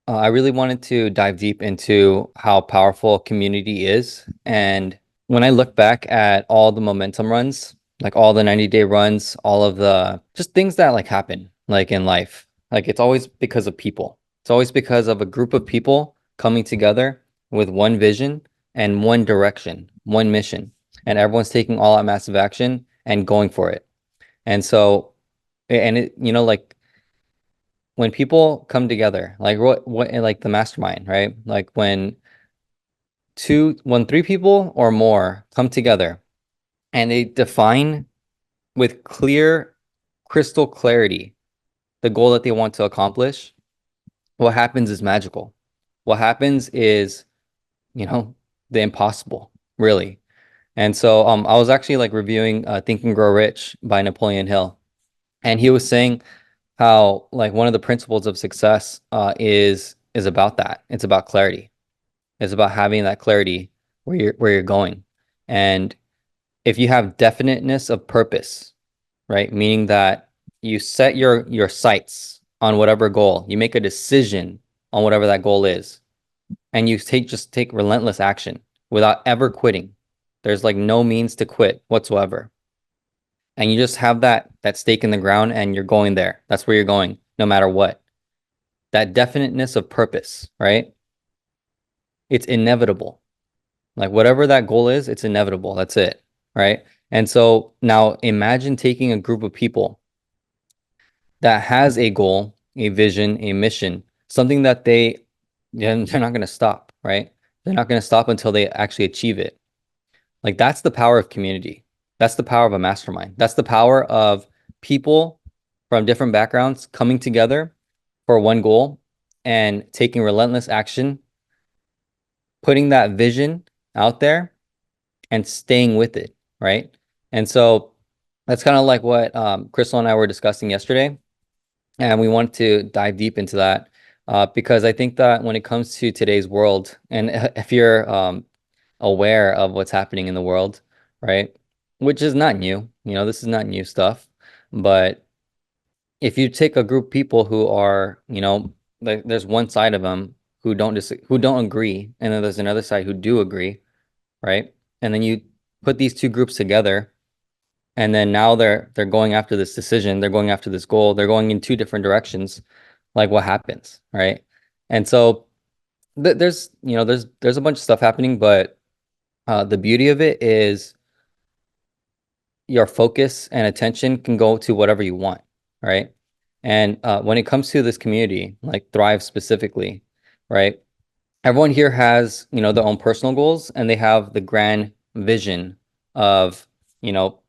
I really wanted to dive deep into how powerful community is. And when I look back at all the momentum runs, like all the 90-day runs, all of the just things that like happen like in life, like it's always because of people. It's always because of a group of people coming together with one vision and one direction, one mission, and everyone's taking all out massive action and going for it. And so, and it, like when people come together, like what like the mastermind, right? Like when three people or more come together and they define with clear, crystal clarity the goal that they want to accomplish, what happens is magical. What happens is, you know, the impossible, really. And so I was actually like reviewing Think and Grow Rich by Napoleon Hill, and he was saying how like one of the principles of success is about that. It's about clarity. It's about having that clarity where you're going. And if you have definiteness of purpose, right? Meaning that you set your sights on whatever goal, you make a decision on whatever that goal is, and you take relentless action without ever quitting. There's like no means to quit whatsoever. And you just have that stake in the ground and you're going there. That's where you're going, no matter what. That definiteness of purpose, right? It's inevitable. Like whatever that goal is, it's inevitable. That's it, right? And so now imagine taking a group of people that has a goal, a vision, a mission, something that they're not going to stop, right? They're not going to stop until they actually achieve it. Like that's the power of community. That's the power of a mastermind. That's the power of people from different backgrounds coming together for one goal and taking relentless action, putting that vision out there and staying with it, right? And so that's kind of like what Crystal and I were discussing yesterday. And we want to dive deep into that because I think that when it comes to today's world, and if you're aware of what's happening in the world, right? Which is not new, this is not new stuff. But if you take a group of people who are, like there's one side of them who don't agree, and then there's another side who do agree, right? And then you put these two groups together, and then now they're going after this decision, they're going after this goal, they're going in two different directions. Like what happens, right? And so there's a bunch of stuff happening, but the beauty of it is your focus and attention can go to whatever you want, right? And when it comes to this community, like Thrive specifically, right? Everyone here has, their own personal goals and they have the grand vision of, you know,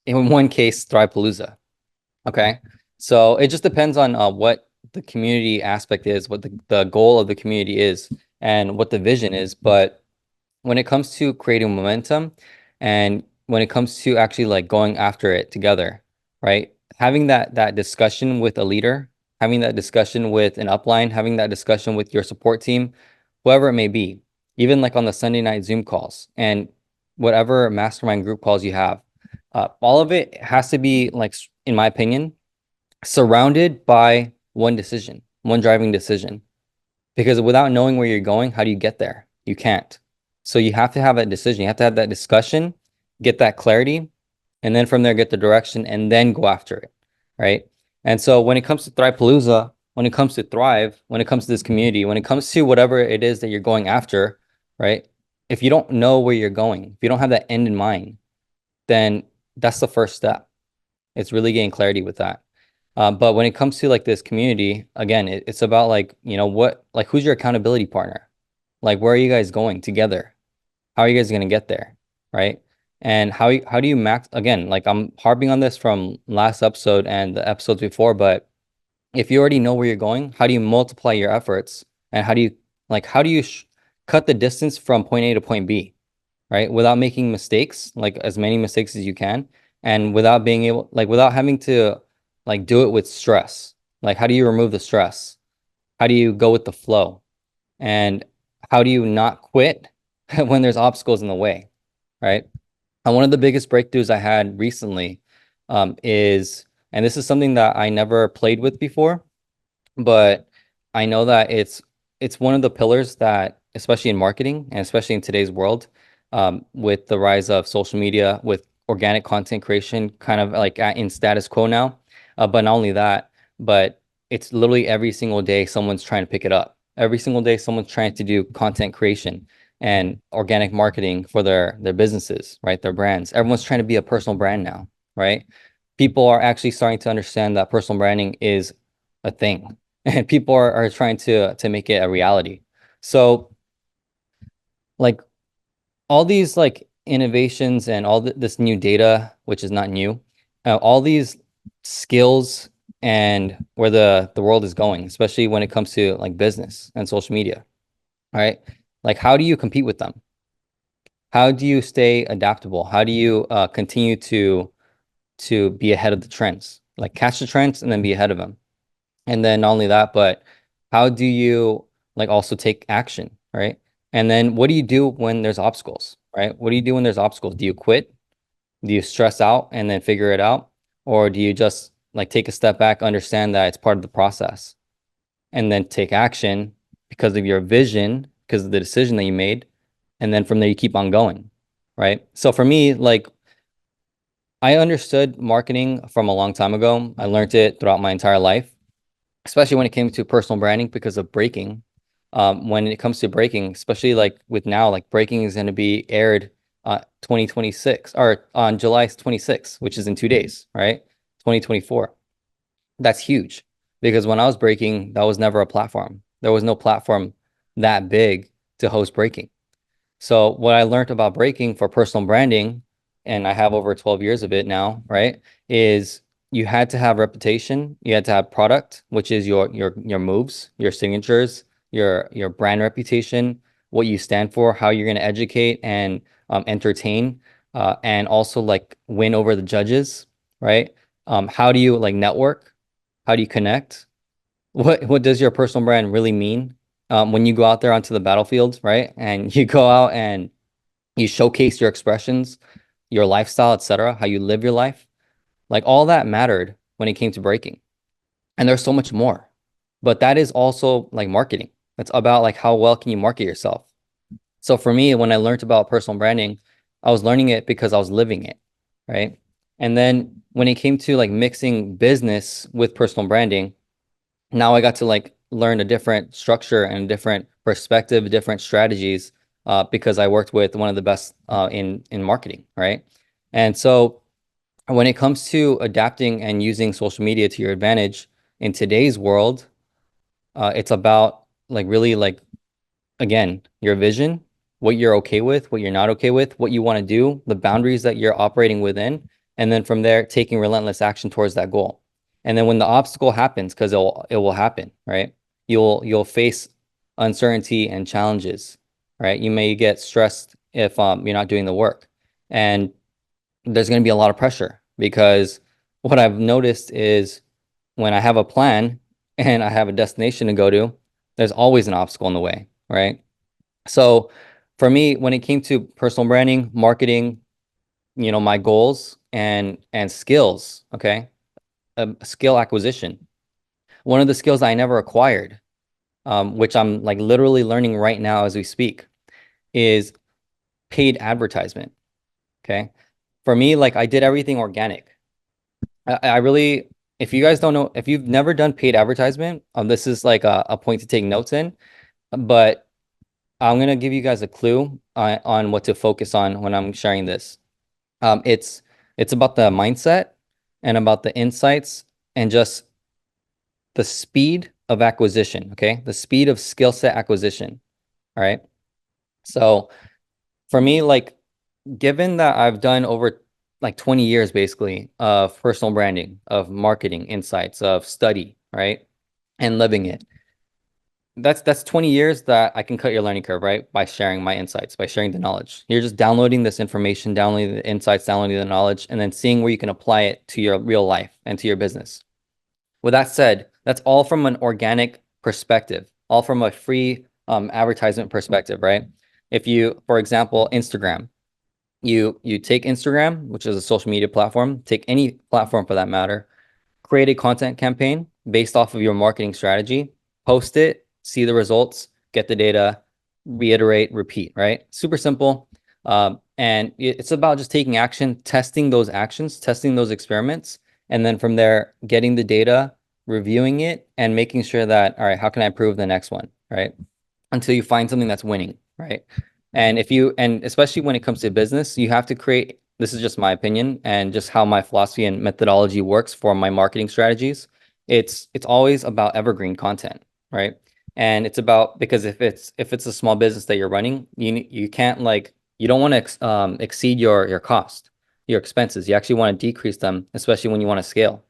in one case, Thrive-palooza. Okay. So it just depends on what the community aspect is, what the goal of the community is, and what the vision is. But when it comes to creating momentum and when it comes to actually like going after it together, right? Having that discussion with a leader, having that discussion with an upline, having that discussion with your support team, whoever it may be, even like on the Sunday night Zoom calls and whatever mastermind group calls you have, all of it has to be like, in my opinion, surrounded by one decision, one driving decision. Because without knowing where you're going, how do you get there? You can't. So you have to have that decision. You have to have that discussion, get that clarity, and then from there get the direction and then go after it. Right. And so when it comes to Thrive-palooza, when it comes to Thrive, when it comes to this community, when it comes to whatever it is that you're going after, right? If you don't know where you're going, if you don't have that end in mind, then that's the first step. It's really getting clarity with that. But when it comes to like this community, again, it's about like, like who's your accountability partner? Like, where are you guys going together? How are you guys going to get there? Right. And how do you max again? Like I'm harping on this from last episode and the episodes before, but if you already know where you're going, how do you multiply your efforts? And how do you cut the distance from point A to point B? Right? Without making mistakes, like as many mistakes as you can, and without being able, like without having to like do it with stress. Like how do you remove the stress? How do you go with the flow? And how do you not quit when there's obstacles in the way, right? And one of the biggest breakthroughs I had recently and this is something that I never played with before, but I know that it's it's one of the pillars that, especially in marketing and especially in today's world, with the rise of social media, with organic content creation, kind of like in status quo now. But not only that, but it's literally every single day someone's trying to pick it up. Every single day someone's trying to do content creation and organic marketing for their businesses, right? Their brands. Everyone's trying to be a personal brand now, right? People are actually starting to understand that personal branding is a thing, and people are trying to make it a reality. So like all these like innovations and all this new data, which is not new, all these skills and where the world is going, especially when it comes to like business and social media, right? Like how do you compete with them? How do you stay adaptable? How do you continue to be ahead of the trends? Like catch the trends and then be ahead of them. And then not only that, but how do you like also take action, right? And then what do you do when there's obstacles, right? What do you do when there's obstacles? Do you quit? Do you stress out and then figure it out? Or do you just like take a step back, understand that it's part of the process, and then take action because of your vision, because of the decision that you made, and then from there you keep on going, right? So for me, like I understood marketing from a long time ago. I learned it throughout my entire life, especially when it came to personal branding because of breaking. When it comes to breaking, especially like with now, like breaking is going to be aired 2026 or on July 26th, which is in 2 days, right? 2024. That's huge because when I was breaking, that was never a platform. There was no platform that big to host breaking. So what I learned about breaking for personal branding, and I have over 12 years of it now, right, is you had to have reputation, you had to have product, which is your moves, your signatures, your brand reputation, what you stand for, how you're going to educate and entertain, and also like win over the judges, right? How do you like network? How do you connect? What does your personal brand really mean? When you go out there onto the battlefield, right? And you go out and you showcase your expressions, your lifestyle, etc., how you live your life. Like all that mattered when it came to breaking. And there's so much more. But that is also like marketing. It's about like how well can you market yourself. So for me, when I learned about personal branding, I was learning it because I was living it, right? And then when it came to like mixing business with personal branding, now I got to like learn a different structure and a different perspective, different strategies, because I worked with one of the best in marketing, right? And so when it comes to adapting and using social media to your advantage in today's world, it's about like really like again, your vision, what you're okay with, what you're not okay with, what you want to do, the boundaries that you're operating within, and then from there, taking relentless action towards that goal. And then when the obstacle happens, because it will happen, right? You'll face uncertainty and challenges, right? You may get stressed if you're not doing the work, and there's going to be a lot of pressure because what I've noticed is when I have a plan and I have a destination to go to, there's always an obstacle in the way, right? So for me, when it came to personal branding, marketing, my goals and skills, okay, skill acquisition. One of the skills I never acquired, which I'm like literally learning right now as we speak, is paid advertisement. Okay. For me, like I did everything organic. I really, if you guys don't know, if you've never done paid advertisement, this is like a point to take notes in, but I'm gonna give you guys a clue on what to focus on when I'm sharing this. It's about the mindset and about the insights and just the speed of acquisition, okay? The speed of skill set acquisition. All right. So for me, like given that I've done over like 20 years basically of personal branding, of marketing insights, of study, right? And living it. That's 20 years that I can cut your learning curve, right? By sharing my insights, by sharing the knowledge. You're just downloading this information, downloading the insights, downloading the knowledge, and then seeing where you can apply it to your real life and to your business. With that said, that's all from an organic perspective, all from a free advertisement perspective, right? If you, for example, Instagram, you take Instagram, which is a social media platform, take any platform for that matter, create a content campaign based off of your marketing strategy, post it, see the results, get the data, reiterate, repeat, right? Super simple. And it's about just taking action, testing those actions, testing those experiments, and then from there, getting the data, reviewing it, and making sure that, all right, how can I improve the next one, right? Until you find something that's winning, right? And especially when it comes to business, you have to create, this is just my opinion and just how my philosophy and methodology works for my marketing strategies. It's always about evergreen content, right? And it's about, because if it's a small business that you're running, you can't, like, you don't want to exceed your cost, your expenses. You actually want to decrease them, especially when you want to scale.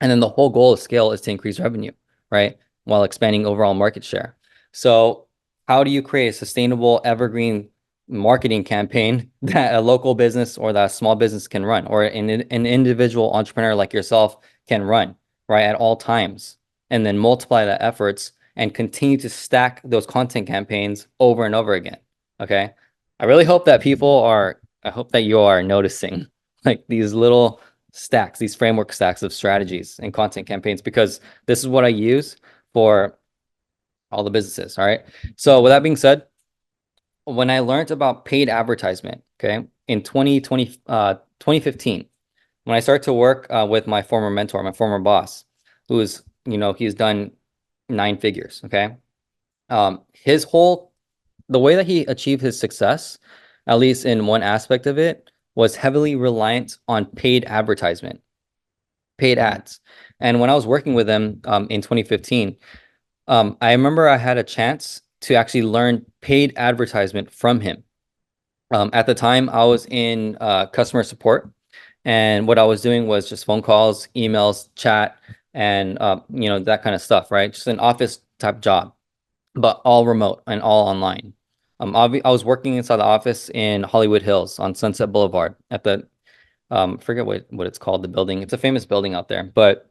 And then the whole goal of scale is to increase revenue, right? While expanding overall market share. So how do you create a sustainable evergreen marketing campaign that a local business or that a small business can run, or an individual entrepreneur like yourself can run, right, at all times, and then multiply the efforts and continue to stack those content campaigns over and over again. Okay. I really hope that I hope that you are noticing like these little stacks, these framework stacks of strategies and content campaigns, because this is what I use for all the businesses. All right. So with that being said, when I learned about paid advertisement, okay, in 2015, when I started to work with my former mentor, my former boss, who's, he's done 9 figures. Okay. His whole, the way that he achieved his success, at least in one aspect of it, was heavily reliant on paid advertisement, paid ads. And when I was working with him in 2015, I remember I had a chance to actually learn paid advertisement from him. At the time, I was in customer support, and what I was doing was just phone calls, emails, chat, and that kind of stuff, right? Just an office type job, but all remote and all online. I was working inside the office in Hollywood Hills on Sunset Boulevard at the forget what it's called, the building. It's a famous building out there, but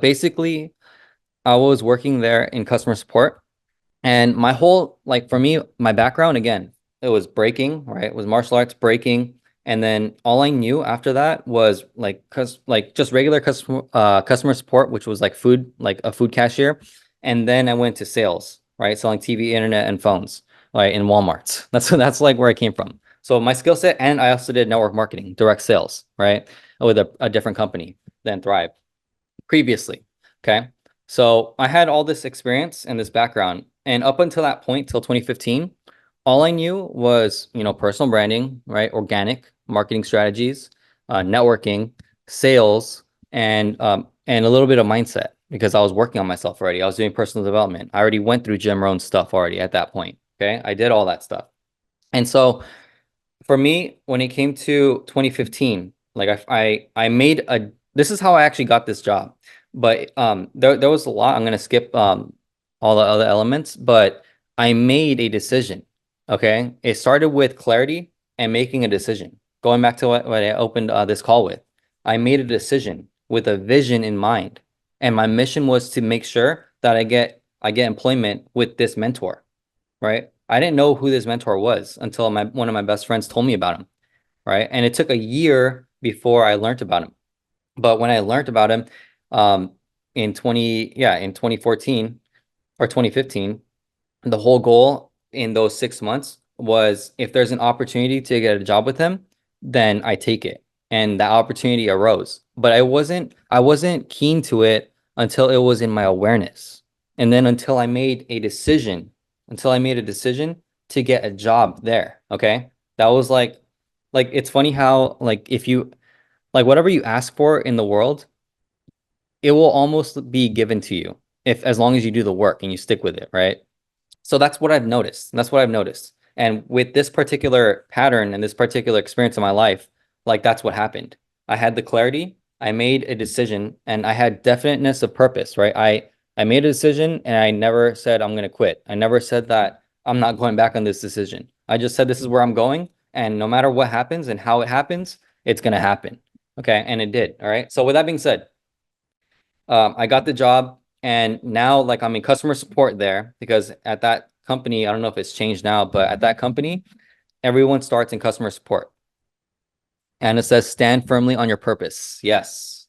basically, I was working there in customer support, and my whole, like, for me, my background, again, it was breaking, right? It was martial arts, breaking. And then all I knew after that was like just regular customer support, which was like food, like a food cashier. And then I went to sales, right? Selling TV, internet, and phones, right, in Walmarts. That's like where I came from. So my skill set, and I also did network marketing, direct sales, right? With a different company than Thrive previously. Okay. So I had all this experience and this background. And up until that point, till 2015, all I knew was, personal branding, right? Organic marketing strategies, networking, sales, and a little bit of mindset, because I was working on myself already. I was doing personal development. I already went through Jim Rohn's stuff already at that point. Okay. I did all that stuff. And so for me, when it came to 2015, like I made a, this is how I actually got this job. But there was a lot. I'm gonna skip all the other elements, but I made a decision. Okay. It started with clarity and making a decision. Going back to what I opened this call with. I made a decision with a vision in mind. And my mission was to make sure that I get employment with this mentor, right? I didn't know who this mentor was until one of my best friends told me about him, right? And it took a year before I learned about him. But when I learned about him, um, in 2014 or 2015, the whole goal in those 6 months was, if there's an opportunity to get a job with him, then I take it. And that opportunity arose. But I wasn't keen to it until it was in my awareness. And then until I made a decision to get a job there. Okay. That was like it's funny how, like, if you, like, whatever you ask for in the world, it will almost be given to you, if as long as you do the work and you stick with it, right? So that's what I've noticed. That's what I've noticed. And with this particular pattern and this particular experience in my life, like, that's what happened. I had the clarity, I made a decision, and I had definiteness of purpose, right? I made a decision, and I never said I'm going to quit. I never said that I'm not going back on this decision. I just said this is where I'm going, and no matter what happens and how it happens, it's going to happen. Okay, and it did. All right. So with that being said, I got the job, and now, like, I'm in customer support there, because at that company, I don't know if it's changed now, but at that company, everyone starts in customer support. And it says stand firmly on your purpose. Yes.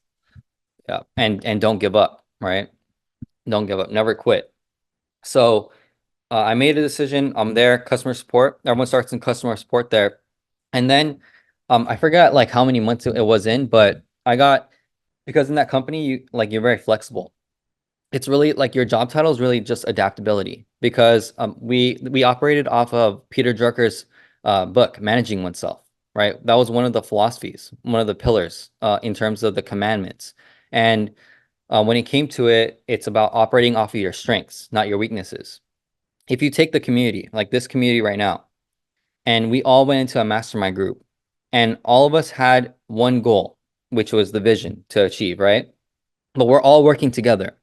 Yeah. And don't give up, right? Don't give up. Never quit. So I made a decision. I'm there, customer support. Everyone starts in customer support there. And then I forgot like how many months it was in, but I got because in that company you like you're very flexible. It's really like your job title is really just adaptability because we operated off of Peter Drucker's book, Managing Oneself, right? That was one of the philosophies, one of the pillars in terms of the commandments. And when it came to it, it's about operating off of your strengths, not your weaknesses. If you take the community, like this community right now, and we all went into a mastermind group, and all of us had one goal, which was the vision to achieve, right? But we're all working together.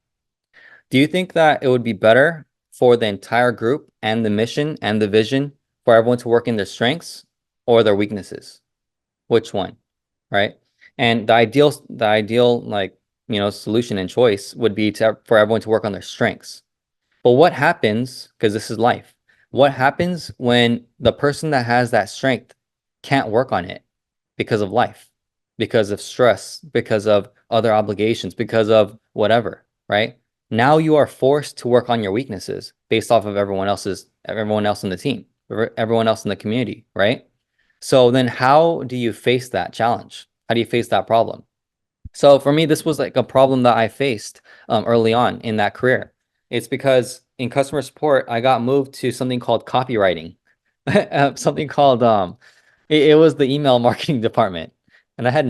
Do you think that it would be better for the entire group and the mission and the vision for everyone to work in their strengths or their weaknesses? Which one, right? And the ideal like, solution and choice would be for everyone to work on their strengths. But what happens, because this is life, what happens when the person that has that strength can't work on it because of life, because of stress, because of other obligations, because of whatever, right? Now you are forced to work on your weaknesses based off of everyone else in the team, everyone else in the community, right? So then how do you face that challenge? How do you face that problem? So for me, this was like a problem that I faced early on in that career. It's because in customer support, I got moved to something called copywriting, something called it was the email marketing department, and I had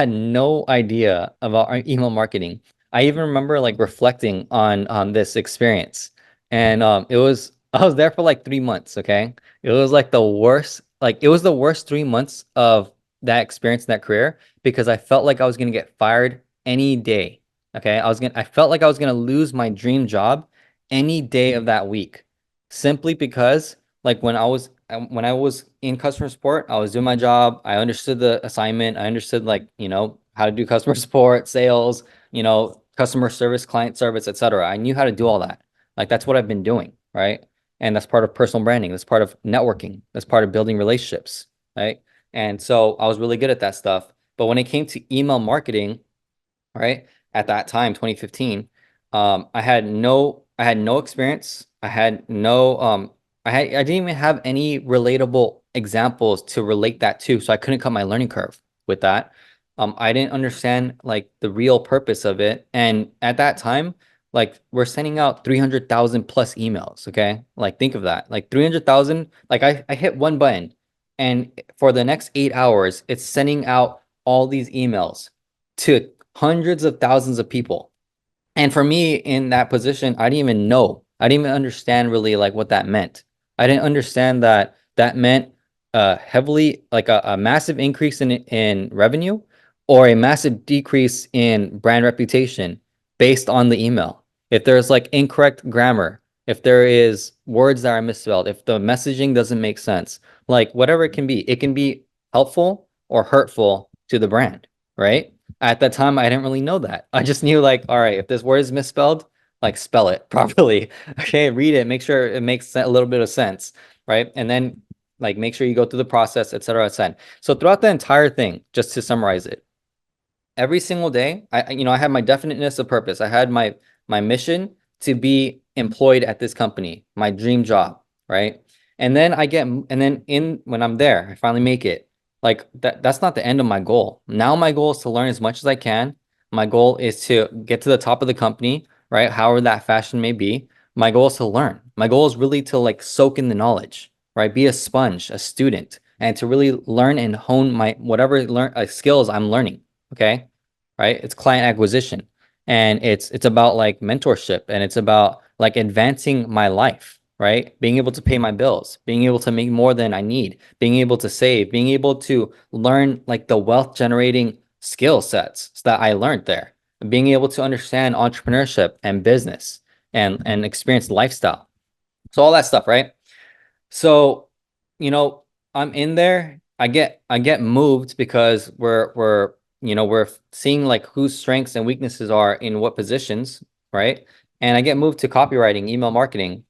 no idea about our email marketing. I even remember like reflecting on this experience, and it was I was there for like 3 months. Okay, it was like the worst. Like it was the worst 3 months of that experience in that career because I felt like I was gonna get fired any day. Okay, I felt like I was gonna lose my dream job any day of that week, simply because like when I was in customer support, I was doing my job. I understood the assignment. I understood like, how to do customer support, sales, customer service, client service, etc. I knew how to do all that. Like that's what I've been doing, right? And that's part of personal branding. That's part of networking. That's part of building relationships, right? And so I was really good at that stuff. But when it came to email marketing, right? At that time, 2015, I had no experience. I didn't even have any relatable examples to relate that to, so I couldn't cut my learning curve with that. I didn't understand like the real purpose of it. And at that time, like we're sending out 300,000 plus emails, okay? Like think of that. Like 300,000, like I hit one button and for the next 8 hours, it's sending out all these emails to hundreds of thousands of people. And for me in that position, I didn't even know. I didn't even understand really like what that meant. I didn't understand that that meant heavily like a massive increase in revenue or a massive decrease in brand reputation based on the email. If there's like incorrect grammar, if there is words that are misspelled, if the messaging doesn't make sense, like whatever it can be helpful or hurtful to the brand, right? At that time, I didn't really know that. I just knew like, all right, if this word is misspelled, like spell it properly. Okay, read it, make sure it makes a little bit of sense, right? And then like make sure you go through the process, et cetera, et cetera. So throughout the entire thing, just to summarize it, every single day, I had my definiteness of purpose. I had my mission to be employed at this company, my dream job, right? And then in when I'm there, I finally make it. Like that's not the end of my goal. Now my goal is to learn as much as I can. My goal is to get to the top of the company, right? However that fashion may be. My goal is to learn. My goal is really to like soak in the knowledge, right? Be a sponge, a student, and to really learn and hone my whatever skills I'm learning. Okay, right? It's client acquisition, and it's about like mentorship, and it's about like advancing my life, right? Being able to pay my bills, being able to make more than I need, being able to save, being able to learn like the wealth generating skill sets that I learned there, being able to understand entrepreneurship and business and experience lifestyle. So all that stuff, right? So, you know, I'm in there. I get moved because we're seeing like whose strengths and weaknesses are in what positions, right? And I get moved to copywriting, email marketing.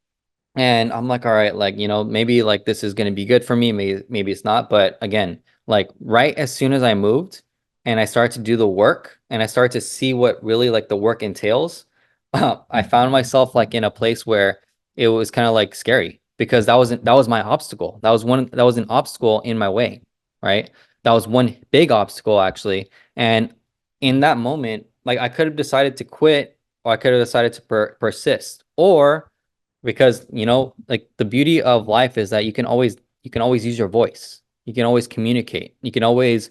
And I'm like, all right, like, maybe like this is going to be good for me. Maybe it's not. But again, like right as soon as I moved and I started to do the work and I started to see what really like the work entails, I found myself like in a place where it was kind of like scary because that was my obstacle. That was an obstacle in my way, right? That was one big obstacle actually. And in that moment, like I could have decided to quit or I could have decided to persist or because like the beauty of life is that you can always use your voice. You can always communicate. You can always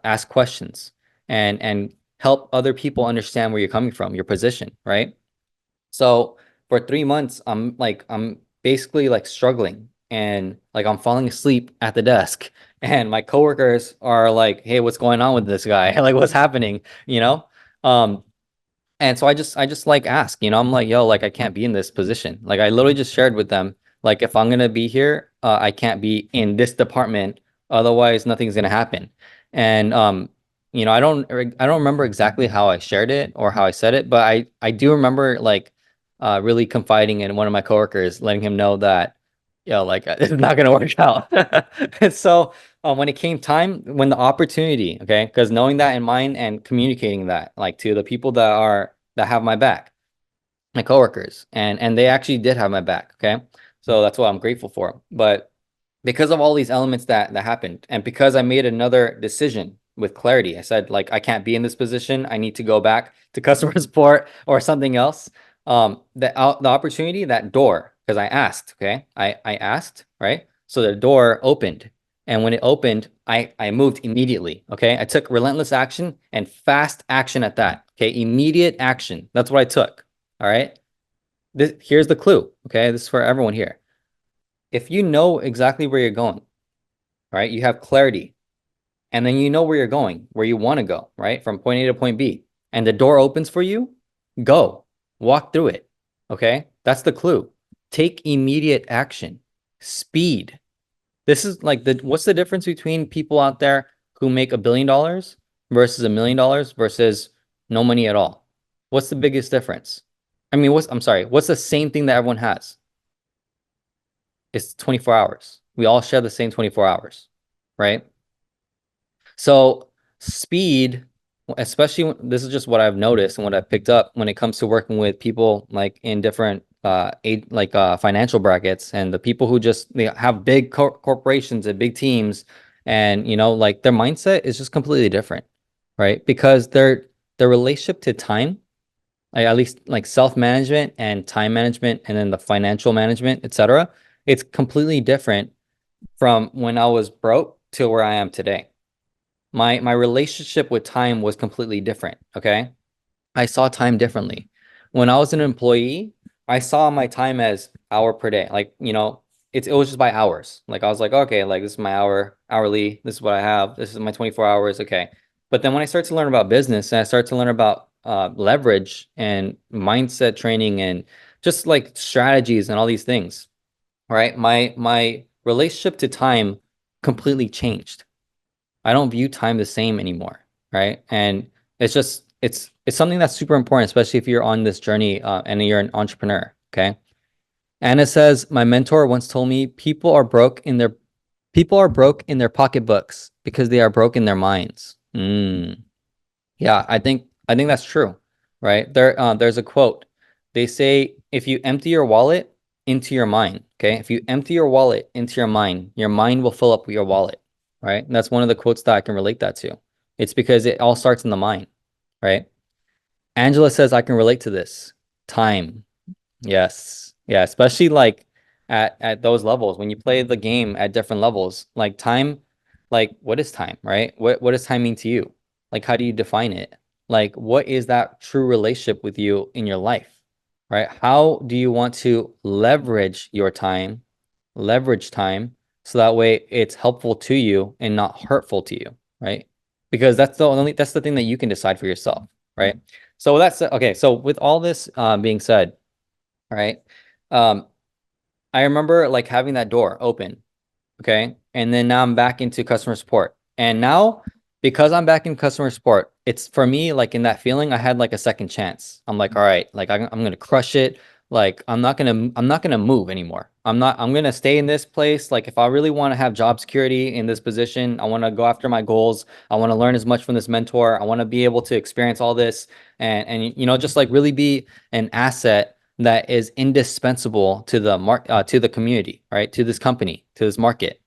ask questions and help other people understand where you're coming from, your position, right? So for 3 months, I'm basically like struggling and like I'm falling asleep at the desk and my coworkers are like, "Hey, what's going on with this guy? Like what's happening?" You know? Um, and so I just like ask, I'm like, yo, like I can't be in this position. Like I literally just shared with them, like if I'm gonna be here, I can't be in this department, otherwise nothing's gonna happen. And I don't remember exactly how I shared it or how I said it, but I do remember like really confiding in one of my coworkers, letting him know that, like it's not gonna work out. And so when it came time, when the opportunity, okay, because knowing that in mind and communicating that, like to the people that have my back, my coworkers, and they actually did have my back, okay, so that's what I'm grateful for. But because of all these elements that happened, and because I made another decision with clarity, I said like I can't be in this position. I need to go back to customer support or something else. The opportunity, that door, because I asked, okay, I asked, right? So the door opened, and when it opened, I moved immediately. Okay, I took relentless action and fast action at that. Okay, immediate action. That's what I took. All right. Here's the clue. Okay, this is for everyone here. If you know exactly where you're going, right? You have clarity, and then you know where you're going, where you want to go, right? From point A to point B, and the door opens for you, go, walk through it. Okay, that's the clue. Take immediate action. Speed. This is like what's the difference between people out there who make $1 billion versus $1 million versus no money at all? What's the biggest difference? I mean, I'm sorry, what's the same thing that everyone has? It's 24 hours. We all share the same 24 hours, right? So speed, especially this is just what I've noticed and what I've picked up when it comes to working with people like in different financial brackets and the people who just they have big corporations and big teams and like their mindset is just completely different, right? Because their relationship to time, like at least like self-management and time management and then the financial management, etc., it's completely different from when I was broke to where I am today. My relationship with time was completely different, okay? I saw time differently. When I was an employee, I saw my time as hour per day. Like, it was just by hours. Like I was like, okay, like this is my hourly, this is what I have, this is my 24 hours, okay. But then when I start to learn about business and I start to learn about leverage and mindset training and just like strategies and all these things, right? My relationship to time completely changed. I don't view time the same anymore, right? And it's something that's super important, especially if you're on this journey and you're an entrepreneur. Okay. Anna says, my mentor once told me people are broke in their pocketbooks because they are broke in their minds. Yeah, I think that's true, right? There's a quote. They say if you empty your wallet into your mind, okay? If you empty your wallet into your mind will fill up your wallet, right? And that's one of the quotes that I can relate that to. It's because it all starts in the mind, right? Angela says I can relate to this. Time. Yes. Yeah, especially like at those levels when you play the game at different levels, like time, like what is time, right? What does time mean to you? Like how do you define it? Like what is that true relationship with you in your life? Right? How do you want to leverage your time, leverage time so that way it's helpful to you and not hurtful to you, right? Because that's the thing that you can decide for yourself, right? So that's okay. So with all this being said, right? Um, I remember like having that door open, okay? And then now I'm back into customer support. And now because I'm back in customer support, it's for me like in that feeling I had like a second chance. I'm like, all right, like I'm going to crush it. Like I'm not going to move anymore. I'm going to stay in this place. Like if I really want to have job security in this position, I want to go after my goals. I want to learn as much from this mentor. I want to be able to experience all this and just like really be an asset that is indispensable to the community, right? To this company, to this market,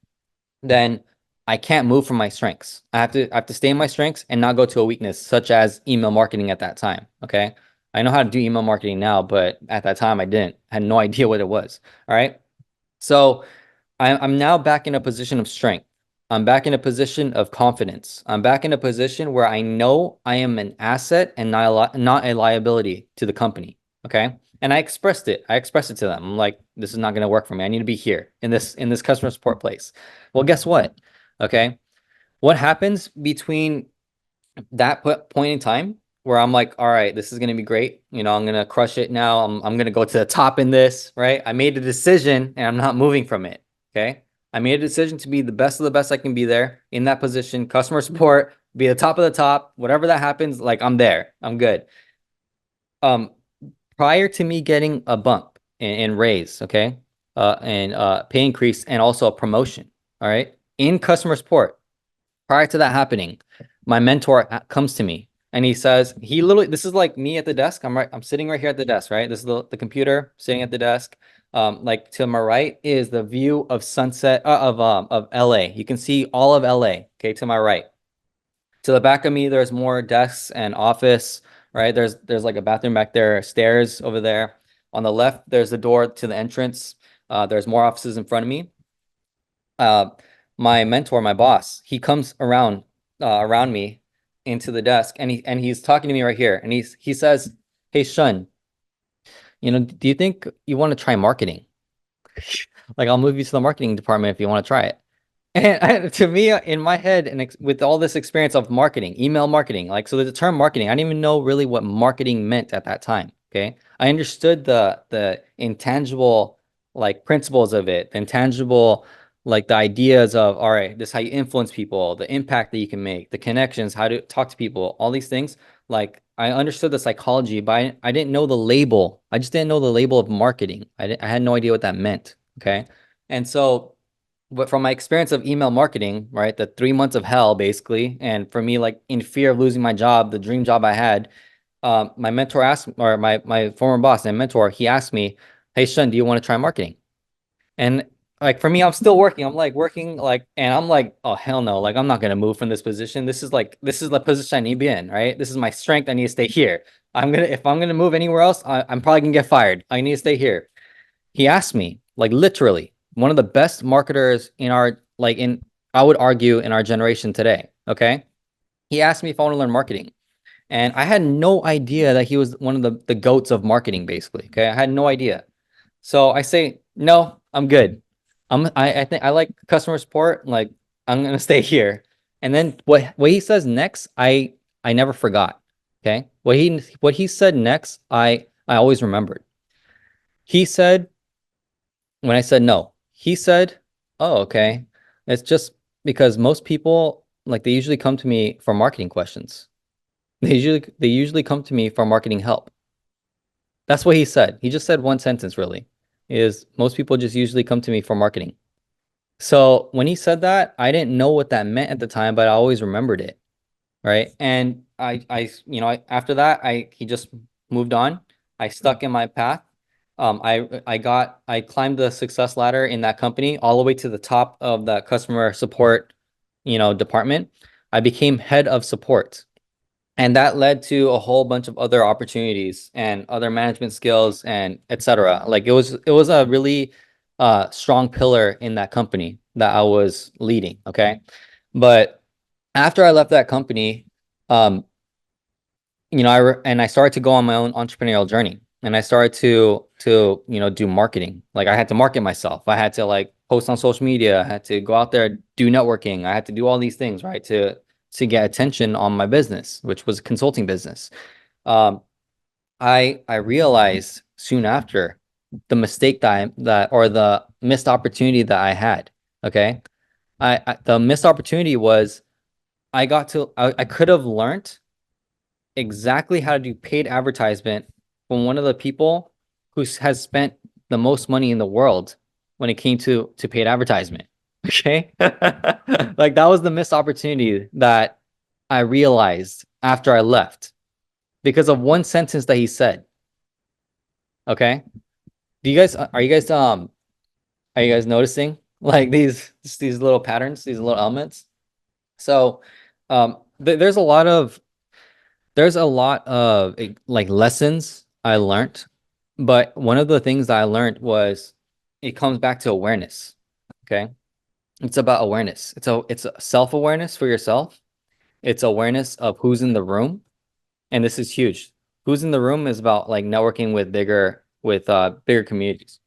then I can't move from my strengths. I have to stay in my strengths and not go to a weakness such as email marketing at that time. Okay. I know how to do email marketing now, but at that time I didn't. I had no idea what it was. All right. So I'm now back in a position of strength. I'm back in a position of confidence. I'm back in a position where I know I am an asset and not a liability to the company. Okay. And I expressed it. I expressed it to them. I'm like, this is not going to work for me. I need to be here in this customer support place. Well, guess what? Okay. What happens between that point in time where I'm like, all right, this is gonna be great. I'm gonna crush it now. I'm gonna go to the top in this, right? I made a decision and I'm not moving from it. Okay. I made a decision to be the best of the best I can be there in that position, customer support, be the top of the top, whatever that happens, like I'm there. I'm good. Um, Prior to me getting a bump and raise, okay, and pay increase and also a promotion, all right, in customer support. Prior to that happening, my mentor comes to me and he says, this is like me at the desk. I'm sitting right here at the desk, right? This is the computer sitting at the desk. Like to my right is the view of sunset of LA. You can see all of LA, okay, to my right. To the back of me, there's more desks and office, right? There's like a bathroom back there, stairs over there. On the left, there's the door to the entrance. There's more offices in front of me. uh my mentor, my boss, he comes around me into the desk and he's talking to me right here and he says, "Hey Shun, do you think you want to try marketing? Like I'll move you to the marketing department if you want to try it." And to me, in my head, and with all this experience of marketing, email marketing, like, so the term marketing, I didn't even know really what marketing meant at that time. Okay. I understood the intangible, like, principles of it, the intangible, like, the ideas of, all right, this is how you influence people, the impact that you can make, the connections, how to talk to people, all these things. Like, I understood the psychology, but I didn't know the label. I just didn't know the label of marketing. I had no idea what that meant. Okay. And so, but from my experience of email marketing, right, the 3 months of hell basically, and for me, like in fear of losing my job, the dream job I had, my mentor asked, or my former boss and mentor, he asked me, "Hey Shun, do you want to try marketing?" And like for me, I'm still working. I'm like working like, and I'm like, oh hell no, like I'm not gonna move from this position. This is the position I need to be in, right? This is my strength. I need to stay here. If I'm gonna move anywhere else, I'm probably gonna get fired. I need to stay here. He asked me, like literally, one of the best marketers in our, like in, I would argue, in our generation today. Okay. He asked me if I want to learn marketing. And I had no idea that he was one of the goats of marketing, basically. Okay. I had no idea. So I say, no, I'm good. I think I like customer support. Like I'm gonna stay here. And then what he says next, I never forgot. Okay. What he said next, I always remembered. He said, when I said no, he said, "Oh, okay. It's just because most people, like, they usually come to me for marketing questions. They usually come to me for marketing help." That's what he said. He just said one sentence really, is most people just usually come to me for marketing. So when he said that, I didn't know what that meant at the time, but I always remembered it. Right. And after that, he just moved on. I stuck in my path. I climbed the success ladder in that company all the way to the top of the customer support, department. I became head of support, and that led to a whole bunch of other opportunities and other management skills and etc. Like it was a really strong pillar in that company that I was leading. Okay. But after I left that company, um, I started to go on my own entrepreneurial journey, and I started to do marketing. Like I had to market myself. I had to like post on social media. I had to go out there, do networking. I had to do all these things, right, to get attention on my business, which was a consulting business. Um, I realized soon after the mistake or the missed opportunity that I had. Okay, the missed opportunity was I could have learned exactly how to do paid advertisement from one of the people who has spent the most money in the world when it came to paid advertisement. Okay. Like that was the missed opportunity that I realized after I left because of one sentence that he said. Okay. Do you guys are you guys noticing like these little patterns, these little elements? So there's a lot of like lessons I learned, but one of the things that I learned was it comes back to awareness. Okay. It's about awareness. It's a self-awareness for yourself. It's awareness of who's in the room, and this is huge. Who's in the room is about like networking with bigger communities,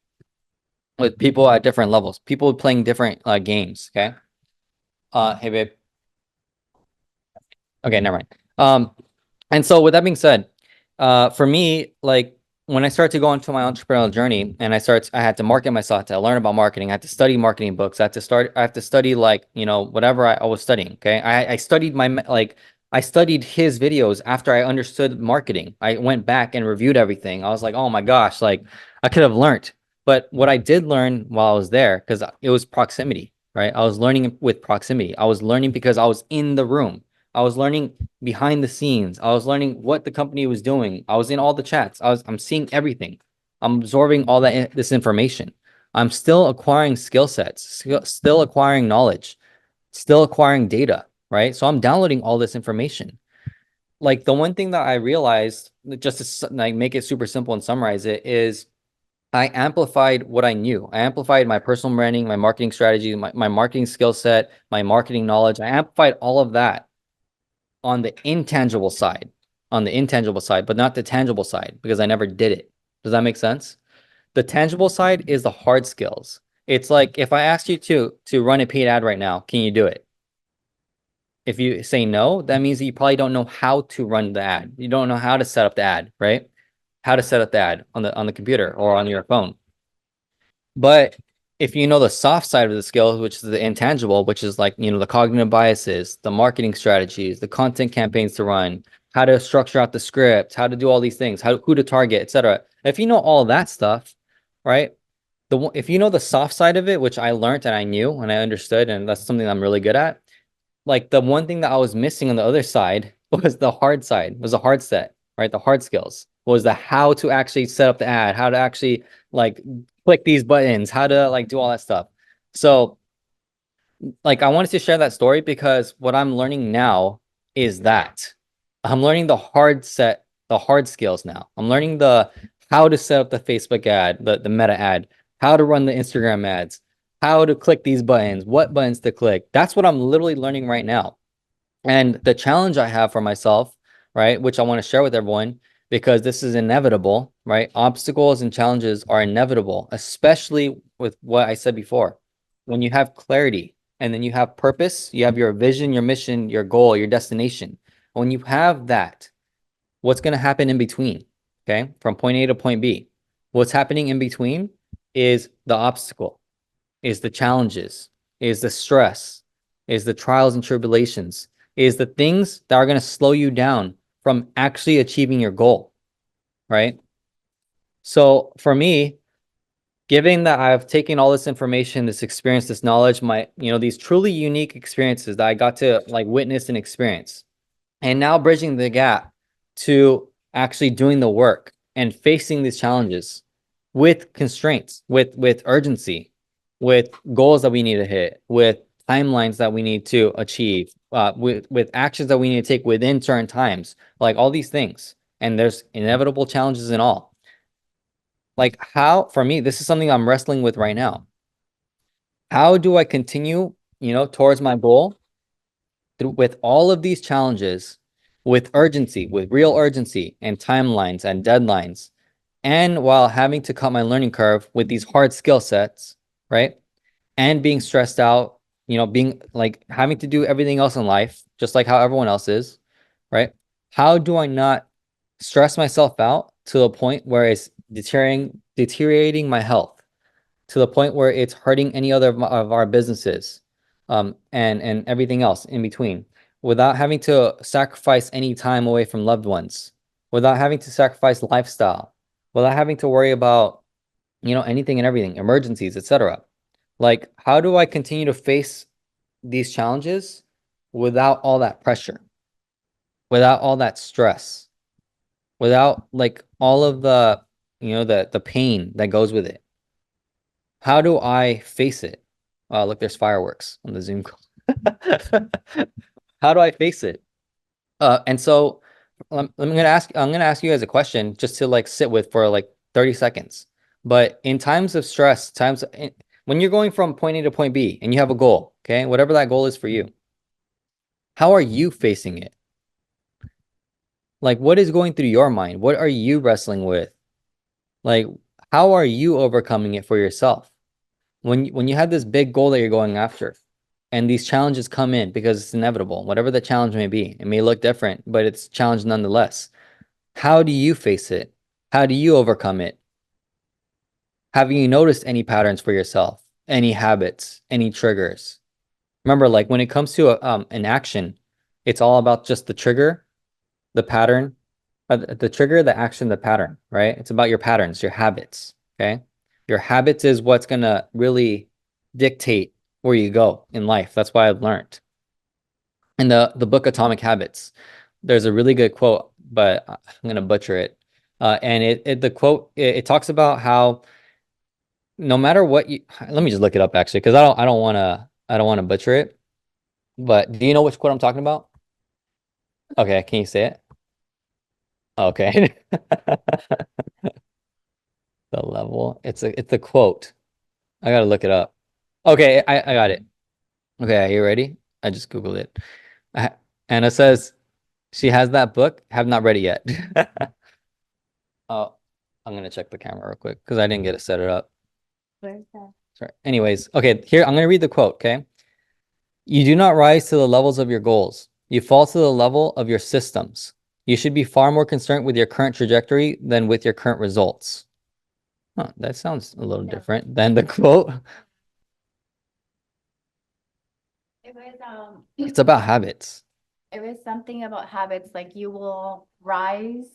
with people at different levels, people playing different games. Okay. Hey babe. Okay, never mind. And so with that being said, for me, like when I started to go into my entrepreneurial journey and I had to market myself, I had to learn about marketing, I had to study marketing books, I have to study like, whatever I was studying. Okay. I studied I studied his videos after I understood marketing. I went back and reviewed everything. I was like, oh my gosh, like I could have learned. But what I did learn while I was there, because it was proximity, right? I was learning with proximity. I was learning because I was in the room. I was learning behind the scenes. I was learning what the company was doing. I was in all the chats. I'm seeing everything. I'm absorbing all this information. I'm still acquiring skill sets, still acquiring knowledge, still acquiring data, right? So I'm downloading all this information. Like the one thing that I realized, just to like make it super simple and summarize it, is I amplified what I knew. I amplified my personal branding, my marketing strategy, my marketing skill set, my marketing knowledge. I amplified all of that on the intangible side, but not the tangible side because I never did it. Does that make sense? The tangible side is the hard skills. It's like if I asked you to run a paid ad right now, can you do it? If you say no, that means that you probably don't know how to run the ad. You don't know how to set up the ad, right? How to set up the ad on the computer or on your phone. But if you know the soft side of the skills, which is the intangible, which is like, the cognitive biases, the marketing strategies, the content campaigns to run, how to structure out the script, how to do all these things, who to target, etc. If you know all that stuff, right? If you know the soft side of it, which I learned and I knew and I understood, and that's something I'm really good at, like the one thing that I was missing on the other side was the hard side, was the hard set, right? The hard skills was the how to actually set up the ad, how to actually like click these buttons, how to like do all that stuff. So like I wanted to share that story because what I'm learning now is that I'm learning the hard skills now. I'm learning the how to set up the Facebook ad, the meta ad, how to run the Instagram ads, how to click these buttons, what buttons to click. That's what I'm literally learning right now. And the challenge I have for myself, right, which I want to share with everyone, because this is inevitable, right? Obstacles and challenges are inevitable, especially with what I said before. When you have clarity and then you have purpose, you have your vision, your mission, your goal, your destination. When you have that, what's going to happen in between? Okay, from point A to point B. What's happening in between is the obstacle, is the challenges, is the stress, is the trials and tribulations, is the things that are going to slow you down from actually achieving your goal, right? So for me, given that I've taken all this information, this experience, this knowledge, these truly unique experiences that I got to like witness and experience, and now bridging the gap to actually doing the work and facing these challenges with constraints, with urgency, with goals that we need to hit, with timelines that we need to achieve, with actions that we need to take within certain times, like all these things. And there's inevitable challenges in all. Like how, for me, this is something I'm wrestling with right now. How do I continue, towards my goal with all of these challenges, with urgency, with real urgency and timelines and deadlines, and while having to cut my learning curve with these hard skill sets, right? And being stressed out, being like having to do everything else in life, just like how everyone else is, right? How do I not stress myself out to the point where it's deteriorating my health, to the point where it's hurting any other of our businesses, and everything else in between, without having to sacrifice any time away from loved ones, without having to sacrifice lifestyle, without having to worry about, anything and everything, emergencies, etc. Like, how do I continue to face these challenges without all that pressure, without all that stress, without like all of the you know, the pain that goes with it. How do I face it? Look, there's fireworks on the Zoom call. How do I face it? And so I'm gonna ask you guys a question just to like sit with for like 30 seconds. But in times of stress, when you're going from point A to point B and you have a goal, okay, whatever that goal is for you, how are you facing it? Like, what is going through your mind? What are you wrestling with? Like, how are you overcoming it for yourself? When you have this big goal that you're going after, and these challenges come in because it's inevitable, whatever the challenge may be, it may look different, but it's a challenge nonetheless. How do you face it? How do you overcome it? Have you noticed any patterns for yourself? Any habits? Any triggers? Remember, like when it comes to an action, it's all about just the trigger, the pattern, the trigger, the action, the pattern, right? It's about your patterns, your habits, okay? Your habits is what's gonna really dictate where you go in life. That's why I've learned. In the book Atomic Habits, there's a really good quote, but I'm gonna butcher it. And the quote it talks about how no matter what you let me just look it up actually, because I don't wanna butcher it. But do you know which quote I'm talking about? Okay, can you say it? Okay. The level. It's a quote. I gotta look it up. Okay, I got it. Okay, are you ready? I just Googled it. Uh, Anna says she has that book, have not read it yet. Oh, I'm gonna check the camera real quick because I didn't get to set it up. Where's that? Sorry. Anyways, okay, here I'm gonna read the quote, okay? You do not rise to the levels of your goals. You fall to the level of your systems. You should be far more concerned with your current trajectory than with your current results. Huh, that sounds a little different than the quote. It was It's about habits. it was something about habits, like you will rise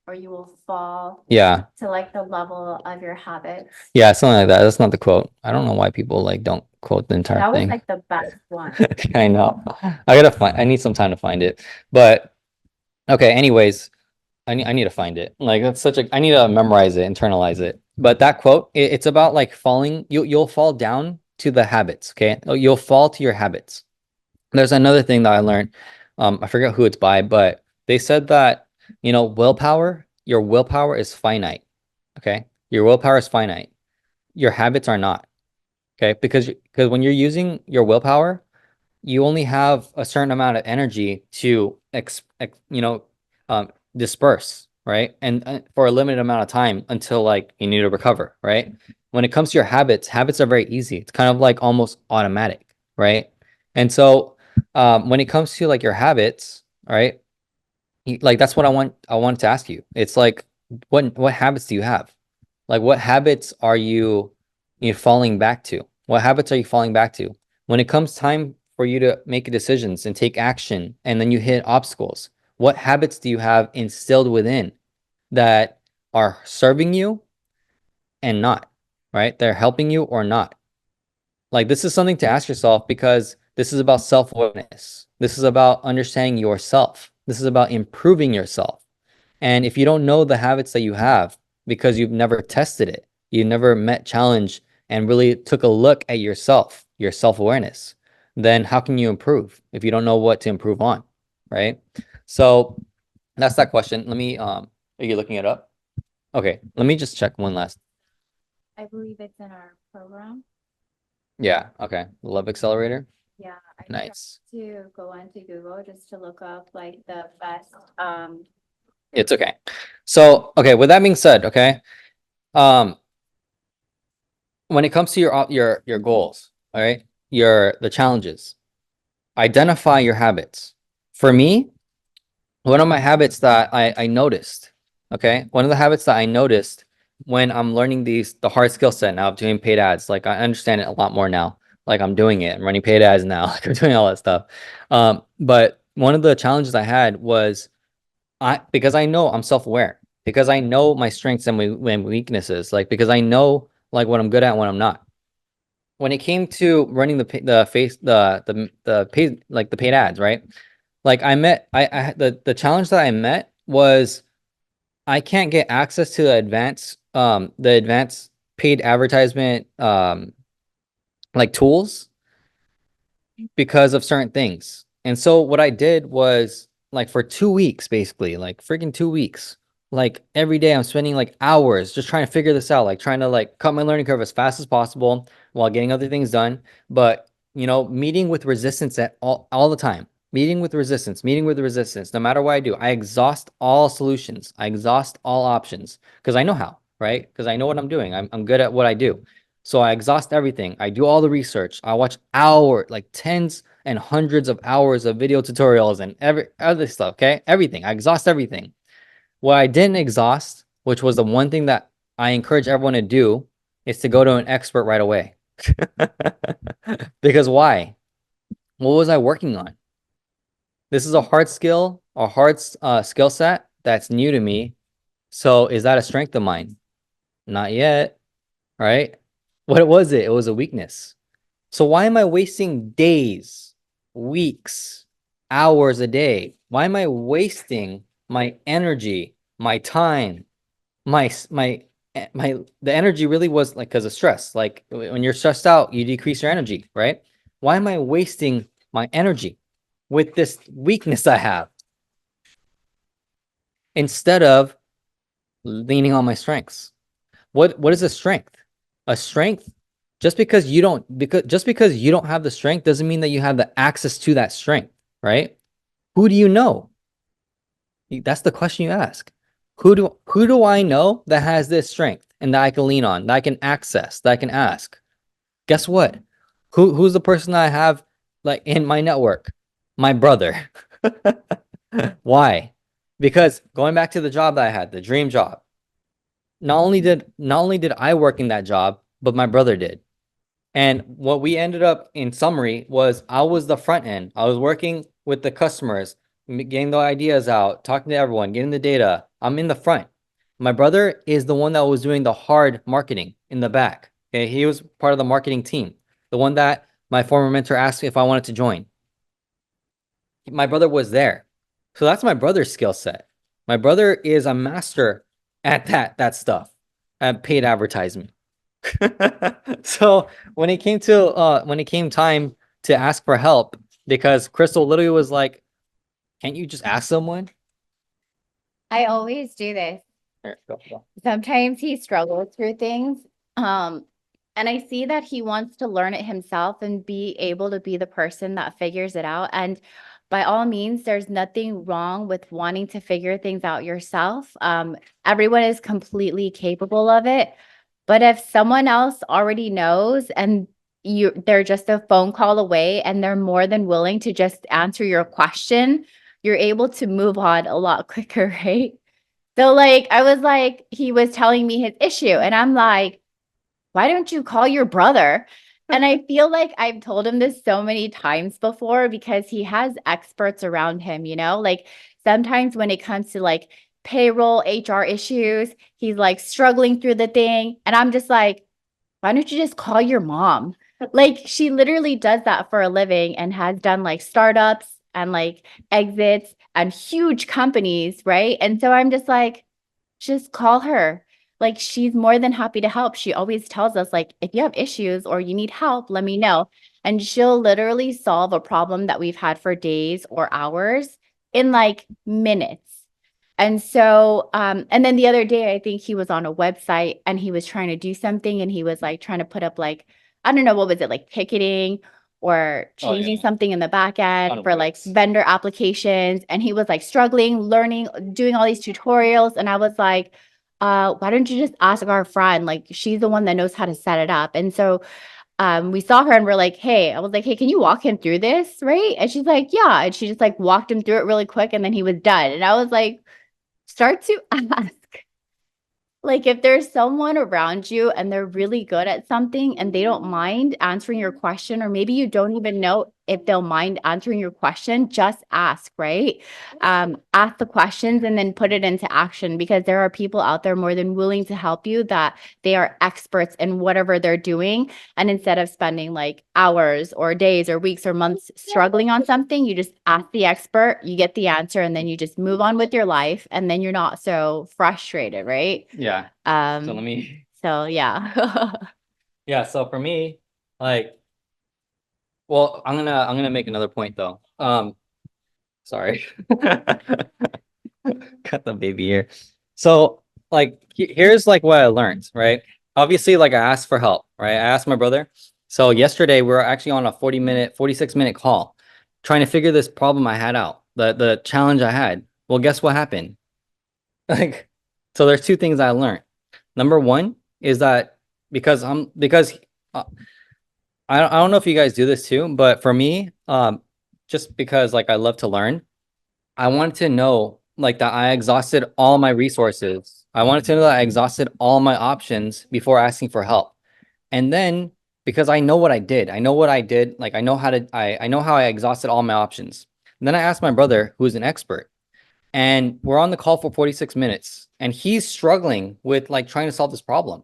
or you will fall Yeah. to like the level of your habits. Yeah, something like that. That's not the quote. I don't know why people like don't quote the entire That was thing. like the best one. I know. I need some time to find it. But okay, anyways, I need to find it. Like that's such a I need to memorize it, internalize it. But that quote, it's about like falling, you'll fall down to the habits, okay? You'll fall to your habits. There's another thing that I learned. I forget who it's by, but they said that, you know, your willpower is finite. Okay. Your willpower is finite. Your habits are not. Okay. Because when you're using your willpower, you only have a certain amount of energy to disperse, right? And for a limited amount of time until like you need to recover, right? When it comes to your habits, habits are very easy. It's kind of like almost automatic, right? And so when it comes to like your habits, right? Like that's what I wanted to ask you. It's like what habits do you have? Like what habits are you falling back to? What habits are you falling back to? When it comes time for you to make decisions and take action and then you hit obstacles, what habits do you have instilled within that are serving you and not, right? They're helping you or not. Like this is something to ask yourself because this is about self-awareness. This is about understanding yourself. This is about improving yourself. And if you don't know the habits that you have because you've never tested it, you never met challenge and really took a look at yourself, your self-awareness, then how can you improve if you don't know what to improve on, right? So that's that question. Let me are you looking it up? Okay, let me just check one last. I believe it's in our program. Yeah, okay. Love Accelerator. Yeah, I tried Nice. to go onto Google just to look up like the best It's okay. So, okay, with that being said, okay, um, when it comes to your goals, all right, the challenges, identify your habits. For me, one of my habits that I noticed, okay, one of the habits that I noticed when I'm learning the hard skill set now of doing paid ads, like I understand it a lot more now. Like I'm doing it, I'm running paid ads now, like I'm doing all that stuff. But one of the challenges I had was because I know I'm self-aware, because I know my strengths and my weaknesses, like because I know like what I'm good at and what I'm not. When it came to running the face the paid like the paid ads, right? Like the challenge that I met was I can't get access to the advanced the advanced paid advertisement like tools because of certain things. And so what I did was like for 2 weeks, basically, like freaking 2 weeks, like every day I'm spending like hours just trying to figure this out, like trying to like cut my learning curve as fast as possible while getting other things done. But you know, meeting with resistance at all the time, meeting with resistance, no matter what I do, I exhaust all solutions. I exhaust all options because I know how, right? Because I know what I'm doing. I'm good at what I do. So I exhaust everything. I do all the research. I watch like tens and hundreds of hours of video tutorials and every other stuff. Okay. Everything. I exhaust everything. What I didn't exhaust, which was the one thing that I encourage everyone to do, is to go to an expert right away. Because why? What was I working on? This is a hard skill, a hard skill set that's new to me. So is that a strength of mine? Not yet. Right? What was it? It was a weakness. So why am I wasting days, weeks, hours a day? Why am I wasting my energy, my time, the energy really was like because of stress. Like when you're stressed out, you decrease your energy, right? Why am I wasting my energy with this weakness I have instead of leaning on my strengths? What is a strength? A strength, just because you don't have the strength doesn't mean that you have the access to that strength, right? Who do you know? That's the question you ask. Who do I know that has this strength and that I can lean on, that I can access, that I can ask? Guess what? Who's the person that I have like in my network? My brother. Why? Because going back to the job that I had, the dream job, not only did I work in that job, but my brother did. And what we ended up in summary was I was the front end. I was working with the customers, getting the ideas out, talking to everyone, getting the data. I'm in the front. My brother is the one that was doing the hard marketing in the back. Okay, he was part of the marketing team, the one that my former mentor asked if I wanted to join. My brother was there. So that's my brother's skill set. My brother is a master at that stuff, at paid advertisement. So when it came time to ask for help, because Crystal literally was like, "Can't you just ask someone?" I always do this. Go. Sometimes he struggles through things. And I see that he wants to learn it himself and be able to be the person that figures it out. And by all means, there's nothing wrong with wanting to figure things out yourself. Everyone is completely capable of it. But if someone else already knows and they're just a phone call away and they're more than willing to just answer your question, you're able to move on a lot quicker, right? So like I was like, he was telling me his issue, and I'm like, why don't you call your brother? And I feel like I've told him this so many times before because he has experts around him, like sometimes when it comes to like payroll, HR issues, he's like struggling through the thing. And I'm just like, why don't you just call your mom? Like she literally does that for a living and has done like startups and like exits and huge companies, right? And so I'm just like, just call her. Like she's more than happy to help. She always tells us like, if you have issues or you need help, let me know. And she'll literally solve a problem that we've had for days or hours in like minutes. And so, and then the other day, I think he was on a website and he was trying to do something and he was like trying to put up like, I don't know, what was it, like ticketing or changing something in the back end for like vendor applications. And he was like struggling, learning, doing all these tutorials. And I was like, why don't you just ask our friend? Like she's the one that knows how to set it up. And so we saw her and we're like, hey, I was like, hey, can you walk him through this? Right. And she's like, yeah. And she just like walked him through it really quick and then he was done. And I was like, start to ask. Like if there's someone around you and they're really good at something and they don't mind answering your question, or maybe you don't even know if they'll mind answering your question, just ask, right? Ask the questions and then put it into action, because there are people out there more than willing to help you, that they are experts in whatever they're doing. And instead of spending like hours or days or weeks or months struggling on something, you just ask the expert, you get the answer, and then you just move on with your life. And then you're not so frustrated, right? Yeah. So let Um, me, so yeah. yeah. So for me, like, well, I'm gonna make another point though. Sorry. Cut the baby here. So, like, here's like what I learned, right? Obviously, like I asked for help, right? I asked my brother. So yesterday we were actually on a 40-minute, 46-minute call trying to figure this problem I had out, the challenge I had. Well, guess what happened? Like, so there's two things I learned. Number one is that because uh, I don't know if you guys do this too, but for me, just because like I love to learn, I wanted to know like that I exhausted all my resources. I wanted to know that I exhausted all my options before asking for help. And then because I know what I did, I know what I did, like I know how I exhausted all my options. And then I asked my brother, who is an expert, and we're on the call for 46 minutes, and he's struggling with like trying to solve this problem.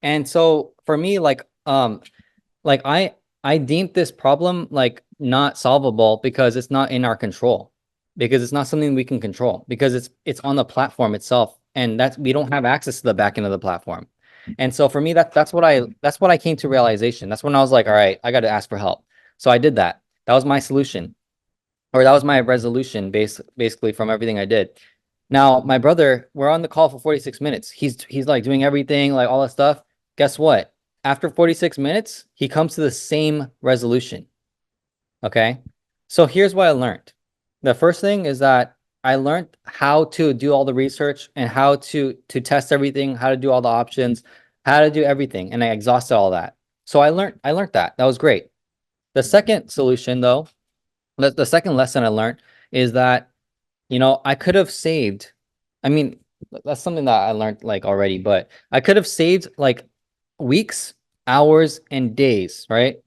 And so for me, like I deemed this problem like not solvable because it's not in our control, because it's not something we can control, because it's on the platform itself, and that's we don't have access to the back end of the platform. And so for me, that's what I came to realization. That's when I was like, all right, I got to ask for help. So I did that. That was my solution, or that was my resolution basically from everything I did. Now, my brother, we're on the call for 46 minutes. He's like doing everything, like all that stuff. Guess what? After 46 minutes, he comes to the same resolution. Okay? So here's what I learned. The first thing is that I learned how to do all the research and how to test everything, how to do all the options, how to do everything, and I exhausted all that. So I learned that. That was great. The second solution though, the second lesson I learned is that, I could have saved, I mean, that's something that I learned like already, but I could have saved like weeks, hours, and days, right?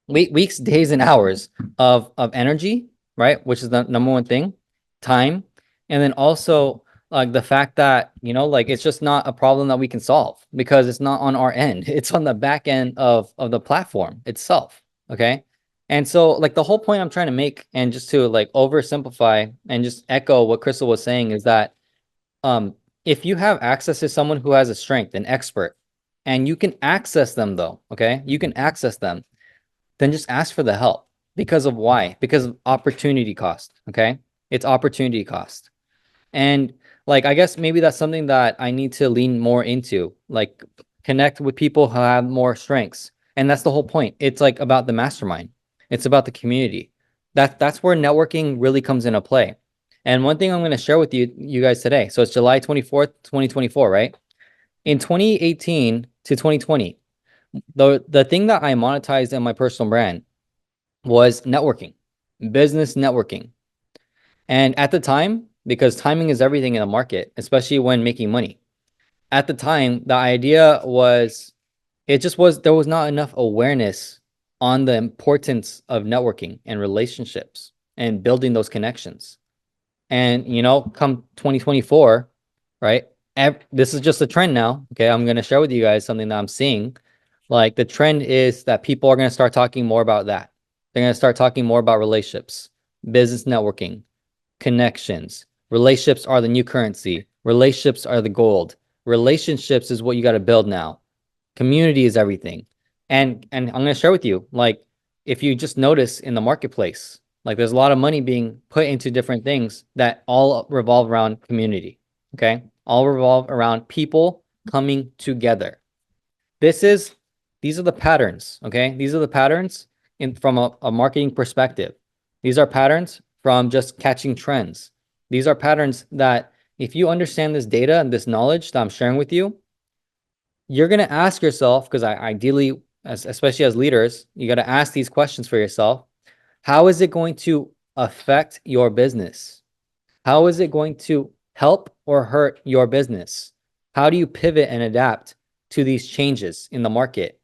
Weeks, days, and hours of energy, right? Which is the number one thing, time, and then also like the fact that like it's just not a problem that we can solve because it's not on our end. It's on the back end of the platform itself. Okay. And so like the whole point I'm trying to make, and just to like oversimplify and just echo what Crystal was saying, is that if you have access to someone who has a strength, an expert, and you can access them though, okay, you can access them, then just ask for the help. Because of why? Because of opportunity cost. Okay. It's opportunity cost. And like, I guess maybe that's something that I need to lean more into, like connect with people who have more strengths. And that's the whole point. It's like about the mastermind. It's about the community. That's where networking really comes into play. And one thing I'm going to share with you guys today. So it's July 24th, 2024, right? In 2018 to 2020, the thing that I monetized in my personal brand was networking, business networking. And at the time, because timing is everything in the market, especially when making money, at the time, the idea was there was not enough awareness on the importance of networking and relationships and building those connections. And, come 2024, right? This is just a trend now. Okay. I'm going to share with you guys something that I'm seeing. Like the trend is that people are going to start talking more about that. They're going to start talking more about relationships, business networking, connections. Relationships are the new currency. Relationships are the gold. Relationships is what you got to build now. Community is everything. And I'm going to share with you, like, if you just notice in the marketplace, like there's a lot of money being put into different things that all revolve around community. Okay. All revolve around people coming together. This is These are the patterns. Okay. These are the patterns from a marketing perspective. These are patterns from just catching trends. These are patterns that if you understand this data and this knowledge that I'm sharing with you, you're going to ask yourself, because ideally, especially as leaders, you got to ask these questions for yourself. How is it going to affect your business? How is it going to help or hurt your business? How do you pivot and adapt to these changes in the market?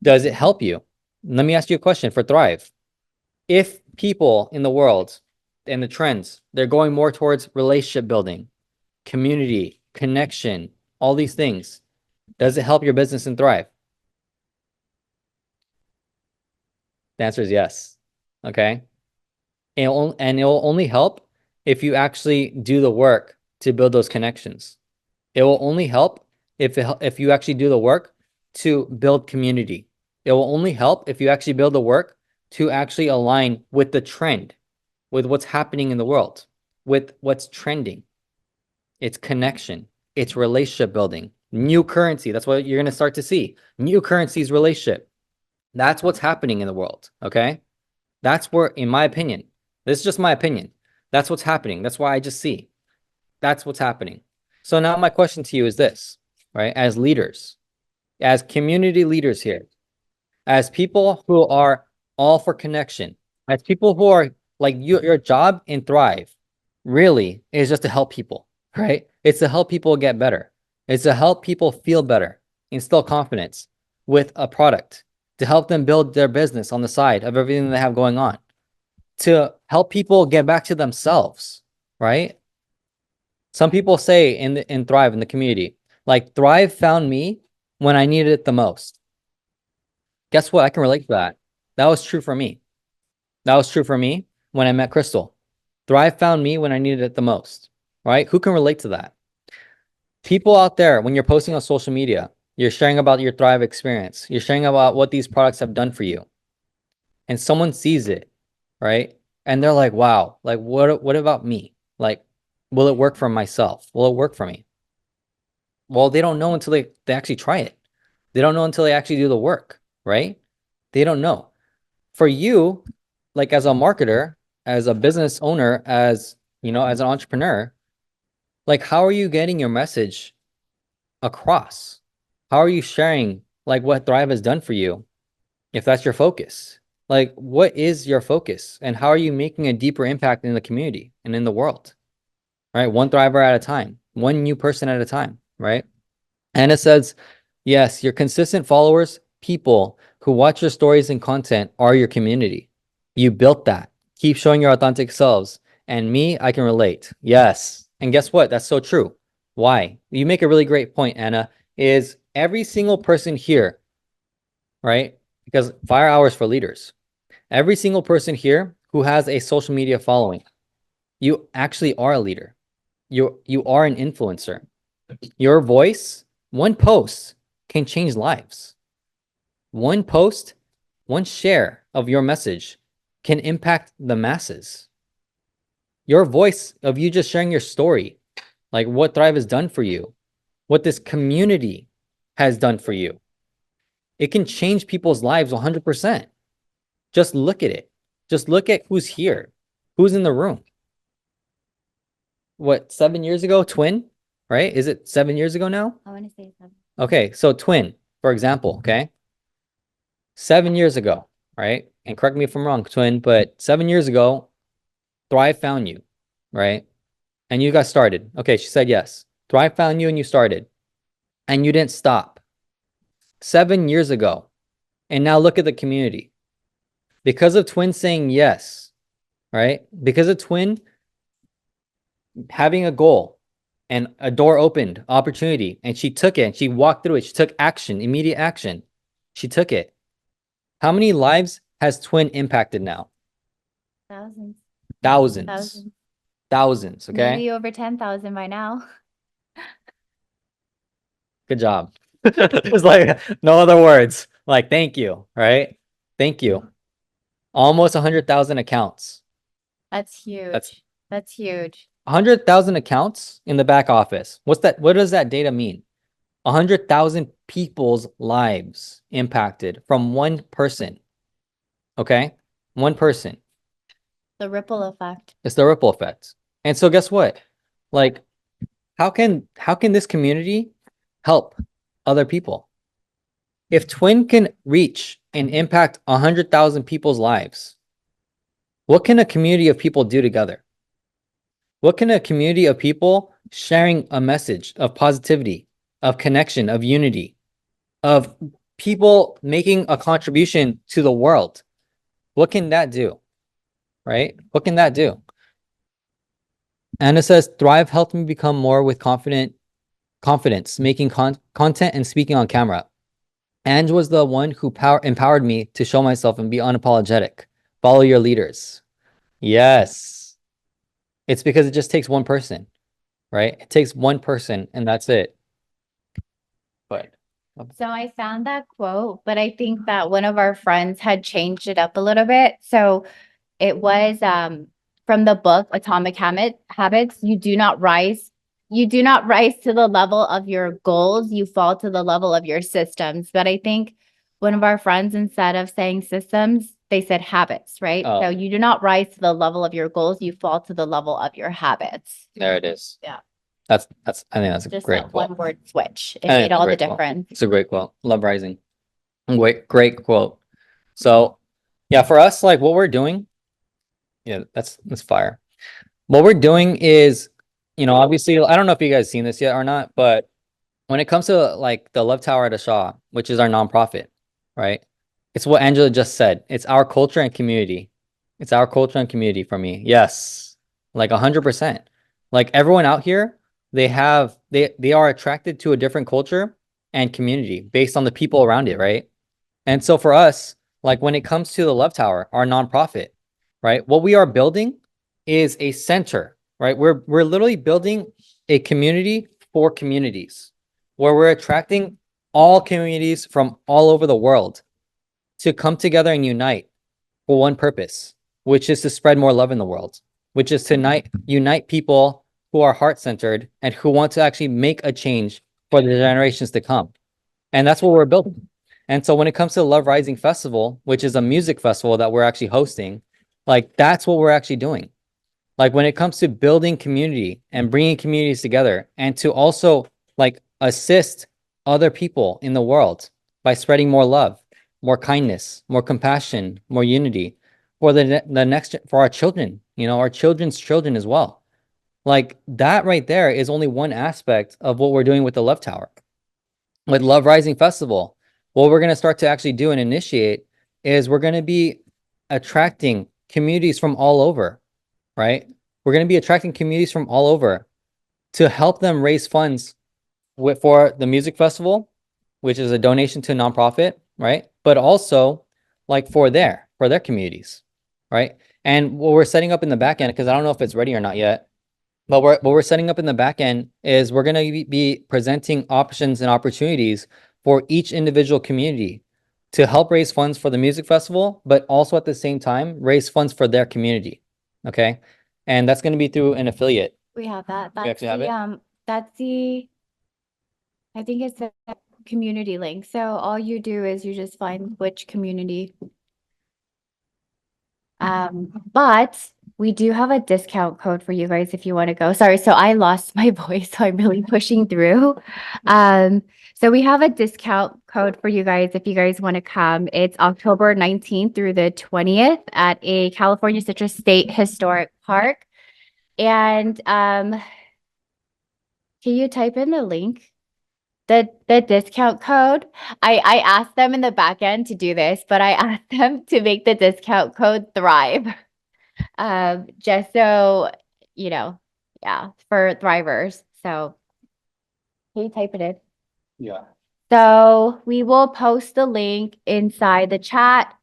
Does it help you? Let me ask you a question for Thrive. If people in the world and the trends, they're going more towards relationship building, community, connection, all these things, does it help your business and thrive? The answer is yes. Okay. And it will only help if you actually do the work to build those connections. It will only help if you actually do the work to build community. It will only help if you actually build the work to actually align with the trend, with what's happening in the world, with what's trending. It's connection, it's relationship building, new currency. That's what you're going to start to see. New currency is relationship. That's what's happening in the world. Okay. That's where, in my opinion, this is just my opinion. That's what's happening. That's why I just see. That's what's happening. So now my question to you is this, right? As leaders, as community leaders here, as people who are all for connection, as people who are like your job in Thrive really is just to help people, right? It's to help people get better. It's to help people feel better, instill confidence with a product, to help them build their business on the side of everything they have going on, to help people get back to themselves, right? Some people say in Thrive, in the community, like Thrive found me when I needed it the most. Guess what? I can relate to that. That was true for me. That was true for me when I met Crystal. Thrive found me when I needed it the most, right? Who can relate to that? People out there, when you're posting on social media, you're sharing about your Thrive experience. You're sharing about what these products have done for you. And someone sees it, right? And they're like, wow, like what about me? Like, will it work for myself? Will it work for me? Well, they don't know until they actually try it. They don't know until they actually do the work, right? They don't know. For you, like as a marketer, as a business owner, as you know, as an entrepreneur, like how are you getting your message across? How are you sharing like what Thrive has done for you if that's your focus? Like what is your focus and how are you making a deeper impact in the community and in the world? Right? One Thriver at a time, one new person at a time, right? And it says, yes, your consistent followers, people who watch your stories and content are your community. You built that. Keep showing your authentic selves. And me, I can relate. Yes. And guess what? That's so true. Why? You make a really great point, Anna, is every single person here, right? Because fire hours for leaders. Every single person here who has a social media following, you actually are a leader. You are an influencer. Your voice, one post can change lives. One post, one share of your message can impact the masses. Your voice of you just sharing your story, like what Thrive has done for you, what this community has done for you, it can change people's lives 100%. Just look at it. Just look at who's here, who's in the room. What, 7 years ago, Twin, right? Is it 7 years ago now? I want to say something. Okay, so Twin, for example, okay? 7 years ago, right? And correct me if I'm wrong, Twin, but 7 years ago, Thrive found you, right? And you got started. Okay, she said yes. Thrive found you and you started. And you didn't stop. 7 years ago. And now look at the community. Because of Twin saying yes, right? Because of Twin having a goal and a door opened, opportunity, and she took it and she walked through it. She took action, immediate action. She took it. How many lives has Twin impacted now? Thousands. Thousands. Thousands. Thousands, okay? Maybe over 10,000 by now. Good job. It's like no other words. Like, thank you, right? Thank you. Almost 100,000 accounts. That's huge. That's huge. 100,000 accounts in the back office. What's that? What does that data mean? 100,000 people's lives impacted from one person. Okay? One person. The ripple effect. It's the ripple effect. And so guess what? Like, how can this community help other people? If Twin can reach and impact 100,000 people's lives, what can a community of people do together? What can a community of people sharing a message of positivity, of connection, of unity, of people making a contribution to the world. What can that do? Right? What can that do? And it says, Thrive helped me become more with confidence, making content and speaking on camera. Ange was the one who empowered me to show myself and be unapologetic. Follow your leaders. Yes. It's because it just takes one person, right? It takes one person and that's it. But So I found that quote, but I think that one of our friends had changed it up a little bit. So it was from the book Atomic Habits. You do not rise to the level of your goals, you fall to the level of your systems. But I think one of our friends, instead of saying systems, they said habits, right? So you do not rise to the level of your goals, you fall to the level of your habits. there it is. Yeah. I think that's a Just great that quote. one word switch. It I think made it's a all the great quote. difference. It's a great quote. Love Rising. Great quote. So yeah, for us, like what we're doing, yeah, that's fire. What we're doing is, obviously, I don't know if you guys seen this yet or not, but when it comes to like the Love Tower at Shaw, which is our nonprofit, right? It's what Angela just said. It's our culture and community. It's our culture and community for me. Yes. Like 100%. Like everyone out here, they are attracted to a different culture and community based on the people around it, right? And so for us, like when it comes to the Love Tower, our nonprofit, right? What we are building is a center, right? We're literally building a community for communities where we're attracting all communities from all over the world to come together and unite for one purpose, which is to spread more love in the world, which is to unite people who are heart-centered and who want to actually make a change for the generations to come. And that's what we're building. And so when it comes to the Love Rising Festival, which is a music festival that we're actually hosting, like that's what we're actually doing. Like when it comes to building community and bringing communities together and to also like assist other people in the world by spreading more love, more kindness, more compassion, more unity for for our children, our children's children as well. Like that right there is only one aspect of what we're doing with the Love Tower. With Love Rising Festival, what we're going to start to actually do and initiate is we're going to be attracting communities from all over, right? We're going to be attracting communities from all over to help them raise funds for the music festival, which is a donation to a nonprofit, right? But also like for their communities, right? And what we're setting up in the back end, because I don't know if it's ready or not yet, but what we're setting up in the back end is we're going to be presenting options and opportunities for each individual community to help raise funds for the music festival, but also at the same time raise funds for their community. Okay. And that's going to be through an affiliate. We have that. We That's actually have it? that's I think it's the community link. So all you do is you just find which community. But we do have a discount code for you guys if you want to go. Sorry, so I lost my voice, so I'm really pushing through. So we have a discount code for you guys if you guys want to come. It's October 19th through the 20th at a California Citrus State Historic Park. And can you type in the link? The discount code. I asked them in the back end to do this, but I asked them to make the discount code Thrive. Just so yeah, for Thrivers. So can you type it in? Yeah. So we will post the link inside the chat,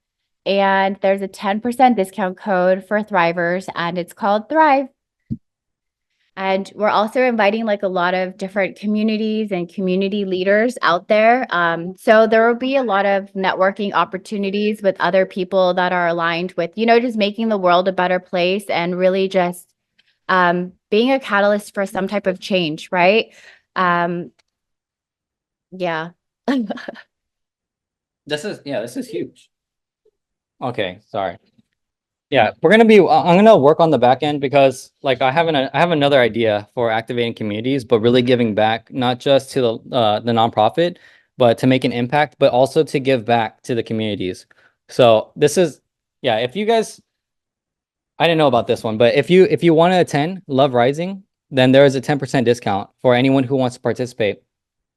and there's a 10% discount code for Thrivers, and it's called Thrive. And we're also inviting like a lot of different communities and community leaders out there. So there will be a lot of networking opportunities with other people that are aligned with, just making the world a better place and really just being a catalyst for some type of change, right? Yeah. This is huge. Okay, sorry. Yeah, I'm gonna work on the back end because like I have another idea for activating communities, but really giving back, not just to the nonprofit, but to make an impact, but also to give back to the communities. So if you guys, I didn't know about this one, but if you want to attend Love Rising, then there is a 10% discount for anyone who wants to participate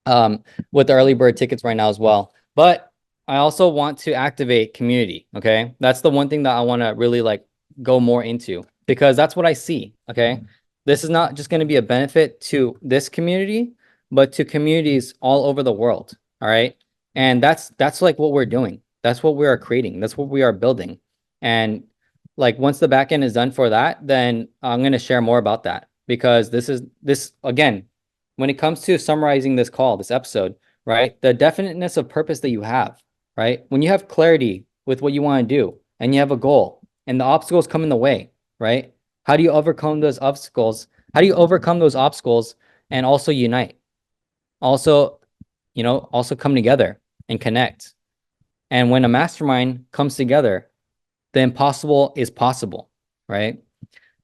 with the early bird tickets right now as well. But I also want to activate community. Okay. That's the one thing that I want to really like go more into because that's what I see. Okay. This is not just going to be a benefit to this community, but to communities all over the world. All right. And that's like what we're doing. That's what we are creating. That's what we are building. And like once the back end is done for that, then I'm going to share more about that because this again, when it comes to summarizing this call, this episode, right? The definiteness of purpose that you have, right? When you have clarity with what you want to do and you have a goal and the obstacles come in the way, right? How do you overcome those obstacles? How do you overcome those obstacles and also unite? Also, also come together and connect. And when a mastermind comes together, the impossible is possible, right?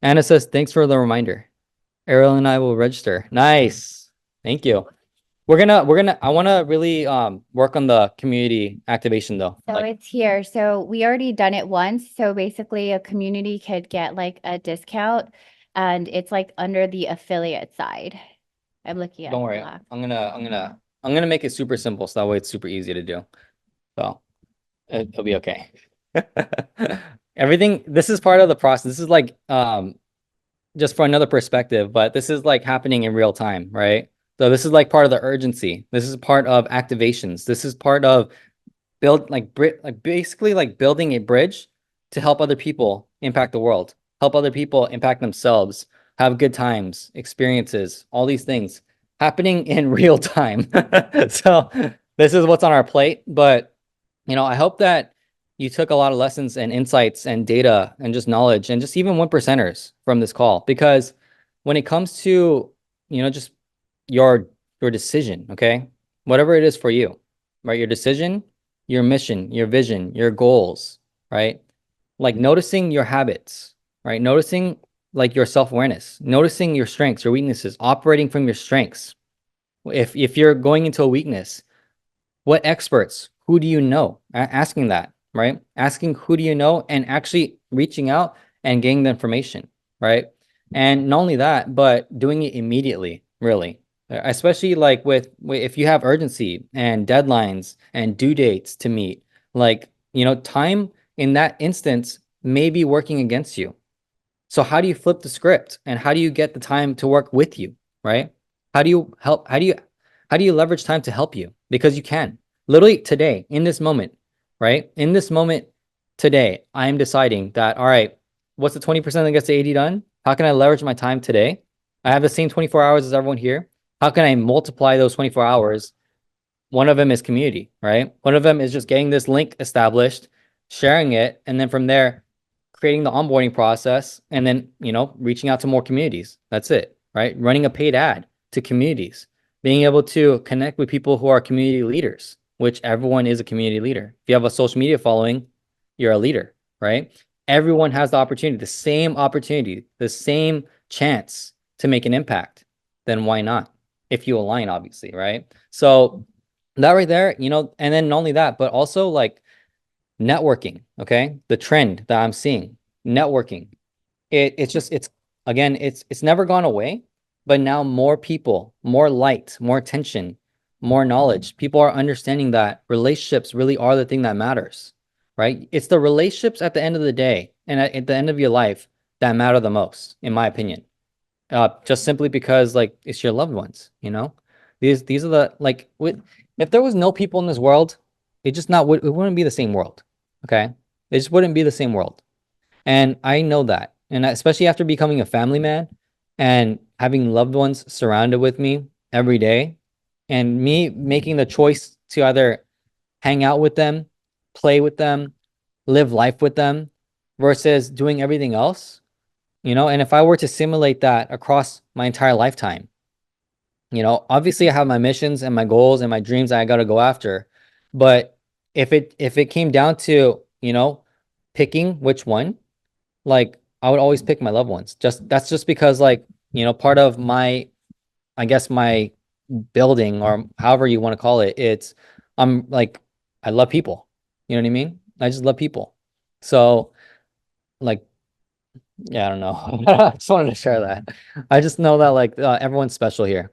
Anna says, thanks for the reminder. Ariel and I will register. Nice. Thank you. I want to really work on the community activation though. So Like, it's here. So we already done it once. So basically a community could get like a discount and it's like under the affiliate side. I'm looking at don't worry. Slack. I'm gonna make it super simple so that way it's super easy to do. So it'll be okay. Everything, this is part of the process. This is like just for another perspective, but this is like happening in real time, right? So this is like part of the urgency. This is part of activations. This is part of basically like building a bridge to help other people impact the world, help other people impact themselves, have good times, experiences, all these things happening in real time. So this is what's on our plate, but I hope that you took a lot of lessons and insights and data and just knowledge and just even one percenters from this call because when it comes to just your decision, okay, whatever it is for you, right, your decision, your mission, your vision, your goals, right, like noticing your habits, right, noticing like your self-awareness, noticing your strengths, your weaknesses, operating from your strengths. If you're going into a weakness, what experts, who do you know? Asking that, right? Asking who do you know and actually reaching out and getting the information, right? And not only that, but doing it immediately, really. Especially like if you have urgency and deadlines and due dates to meet, like, time in that instance may be working against you. So how do you flip the script and how do you get the time to work with you, right? How do you help? How do you leverage time to help you? Because you can. Literally today, in this moment, right? In this moment today, I am deciding that, all right, what's the 20% that gets to 80 done? How can I leverage my time today? I have the same 24 hours as everyone here. How can I multiply those 24 hours? One of them is community, right? One of them is just getting this link established, sharing it, and then from there, creating the onboarding process, and then, reaching out to more communities. That's it, right? Running a paid ad to communities, being able to connect with people who are community leaders, which everyone is a community leader. If you have a social media following, you're a leader, right? Everyone has the same chance to make an impact. Then why not? If you align, obviously, right? So that right there, and then not only that, but also like networking, okay? The trend that I'm seeing, networking. It's again, it's never gone away, but now more people, more light, more attention, more knowledge. People are understanding that relationships really are the thing that matters, right? It's the relationships at the end of the day and at the end of your life that matter the most, in my opinion. Just simply because like it's your loved ones, These are the like if there was no people in this world, it wouldn't be the same world. Okay? It just wouldn't be the same world. And I know that. And especially after becoming a family man and having loved ones surrounded with me every day and me making the choice to either hang out with them, play with them, live life with them versus doing everything else, and if I were to simulate that across my entire lifetime, obviously I have my missions and my goals and my dreams I got to go after, but if it came down to, picking which one, like I would always pick my loved ones. That's just because like, part of my, I guess my building or however you want to call it, I'm like I love people. You know what I mean? I just love people. So like yeah, I don't know. I just wanted to share that. I just know that like everyone's special here.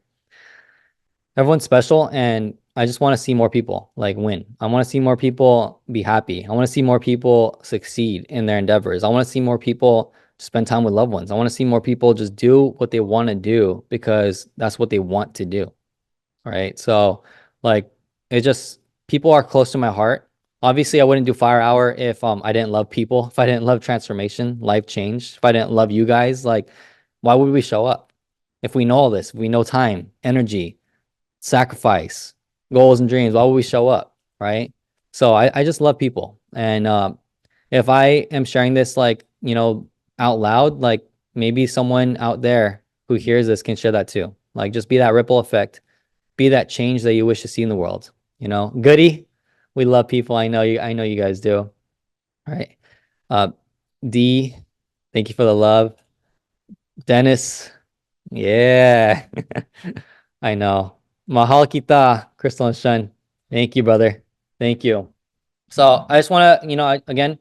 Everyone's special, and I just want to see more people like win. I want to see more people be happy. I want to see more people succeed in their endeavors. I want to see more people spend time with loved ones. I want to see more people just do what they want to do because that's what they want to do. Right. So like it just people are close to my heart. Obviously, I wouldn't do Fire Hour if I didn't love people, if I didn't love transformation, life change, if I didn't love you guys, like why would we show up? If we know all this, if we know time, energy, sacrifice, goals and dreams, why would we show up? Right. So I just love people. And if I am sharing this like, out loud, like maybe someone out there who hears this can share that too. Like just be that ripple effect, be that change that you wish to see in the world. Goody. We love people. I know you guys do. All right. Uh, D, thank you for the love. Dennis, yeah. I know. Mahal kita, Crystal and Shun. Thank you, brother. Thank you. So I just want to, again,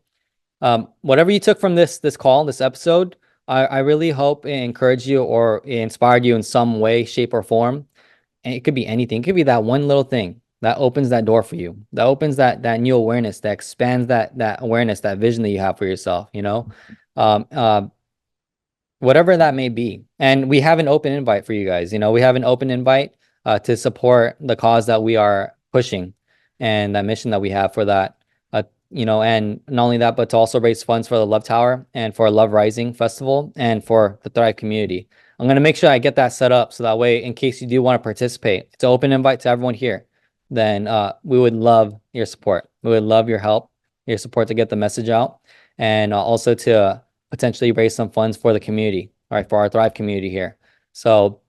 whatever you took from this call, this episode, I really hope it encouraged you or it inspired you in some way, shape, or form. And it could be anything. It could be that one little thing that opens that door for you, that opens that new awareness, that expands that awareness, that vision that you have for yourself. Um, uh, Whatever that may be. And we have an open invite for you guys. We have an open invite to support the cause that we are pushing and that mission that we have for that. And not only that, but to also raise funds for the Love Tower and for Love Rising Festival and for the Thrive community. I'm going to make sure I get that set up so that way, in case you do want to participate, it's an open invite to everyone here. Then we would love your support. We would love your help, your support to get the message out, and also to potentially raise some funds for the community, all right, for our Thrive community here. So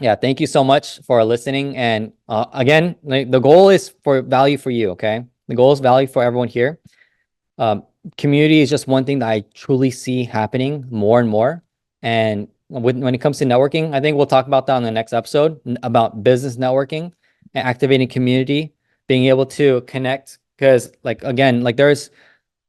yeah, thank you so much for listening. And again, the goal is for value for you, okay? The goal is value for everyone here. Community is just one thing that I truly see happening more and more. And when it comes to networking, I think we'll talk about that on the next episode about business networking and activating community, being able to connect. Because again, there's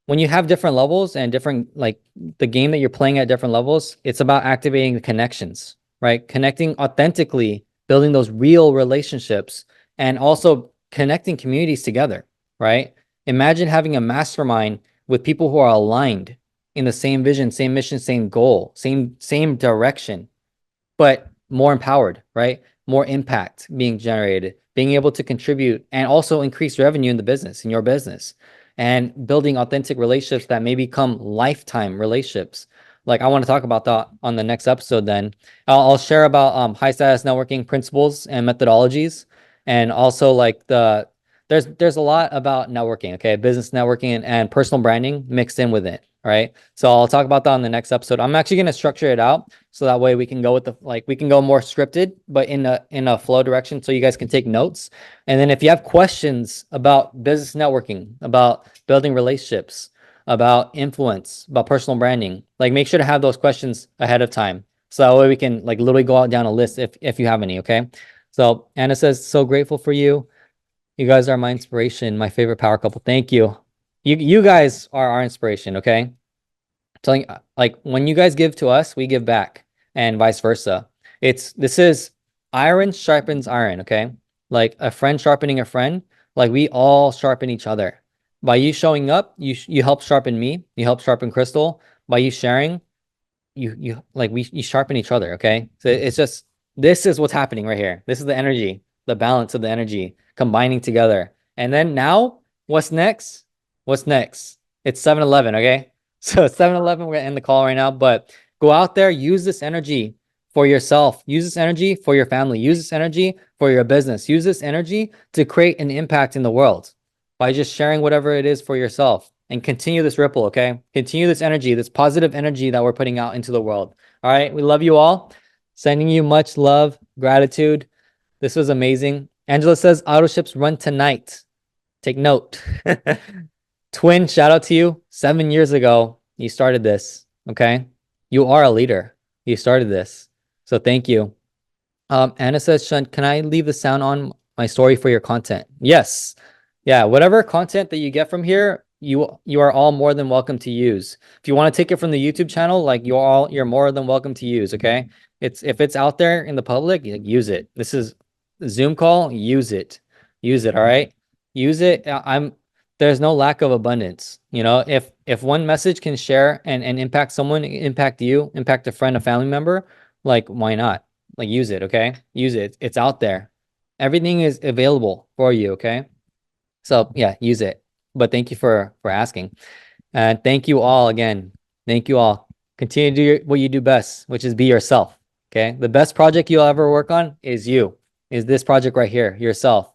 when you have different levels and different the game that you're playing at different levels, it's about activating the connections, right? Connecting authentically, building those real relationships, and also connecting communities together, right? Imagine having a mastermind with people who are aligned in the same vision, same mission, same goal, same direction, but more empowered, right? More impact being generated, being able to contribute and also increase revenue in the business, in your business, and building authentic relationships that may become lifetime relationships. I want to talk about that on the next episode. Then I'll share about high status networking principles and methodologies, and also there's a lot about networking, okay, business networking and personal branding mixed in with it. All right. So I'll talk about that on the next episode. I'm actually going to structure it out so that way we can go with we can go more scripted, but in a flow direction so you guys can take notes. And then if you have questions about business networking, about building relationships, about influence, about personal branding, make sure to have those questions ahead of time. So that way we can literally go out down a list if you have any. Okay. So Anna says, so grateful for you. You guys are my inspiration, my favorite power couple. Thank you. You guys are our inspiration, okay? Telling when you guys give to us, we give back, and vice versa. This is iron sharpens iron, okay? Like a friend sharpening a friend, we all sharpen each other. By you showing up, you help sharpen me, you help sharpen Crystal. By you sharing, you sharpen each other, okay? So it's just this is what's happening right here. This is the energy, the balance of the energy combining together. And then now, what's next? What's next? It's 7-Eleven, okay? So 7-Eleven, we're gonna end the call right now, but go out there, use this energy for yourself, use this energy for your family, use this energy for your business, use this energy to create an impact in the world by just sharing whatever it is for yourself, and continue this ripple, okay? Continue this energy, this positive energy that we're putting out into the world. All right, we love you all. Sending you much love, gratitude. This was amazing. Angela says auto ships run tonight. Take note. Twin, shout out to you. 7 years ago, you started this. Okay. You are a leader. You started this. So thank you. Anna says, Shun, can I leave the sound on my story for your content? Yes. Yeah. Whatever content that you get from here, you are all more than welcome to use. If you want to take it from the YouTube channel, you're more than welcome to use. Okay. If it's out there in the public, use it. This is Zoom call, use it. use it. All right. Use it. There's no lack of abundance. You know, if one message can share and impact someone, impact you, impact a friend, a family member, like why not? Like use it, okay? Use it. It's out there. Everything is available for you, okay? So yeah, use it. But thank you for asking. And thank you all again. Thank you all. Continue to do what you do best, which is be yourself. Okay. The best project you'll ever work on is you, is this project right here, yourself.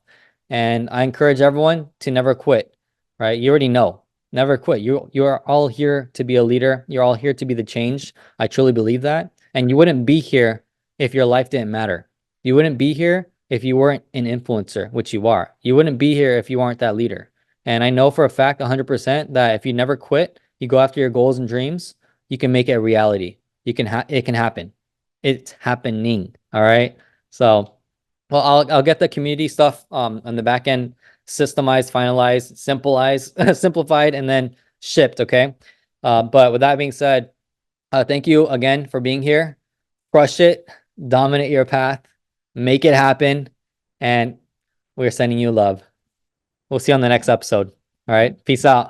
And I encourage everyone to never quit, right? You already know, never quit. You are all here to be a leader. You're all here to be the change. I truly believe that. And you wouldn't be here if your life didn't matter. You wouldn't be here if you weren't an influencer, which you are. You wouldn't be here if you aren't that leader. And I know for a fact 100% that if you never quit, you go after your goals and dreams, you can make it a reality. It can happen. It's happening. All right. So, well, I'll get the community stuff on the back end systemized, finalized, simplified, and then shipped. Okay. But with that being said, thank you again for being here. Crush it, dominate your path, make it happen, and we're sending you love. We'll see you on the next episode. All right. Peace out.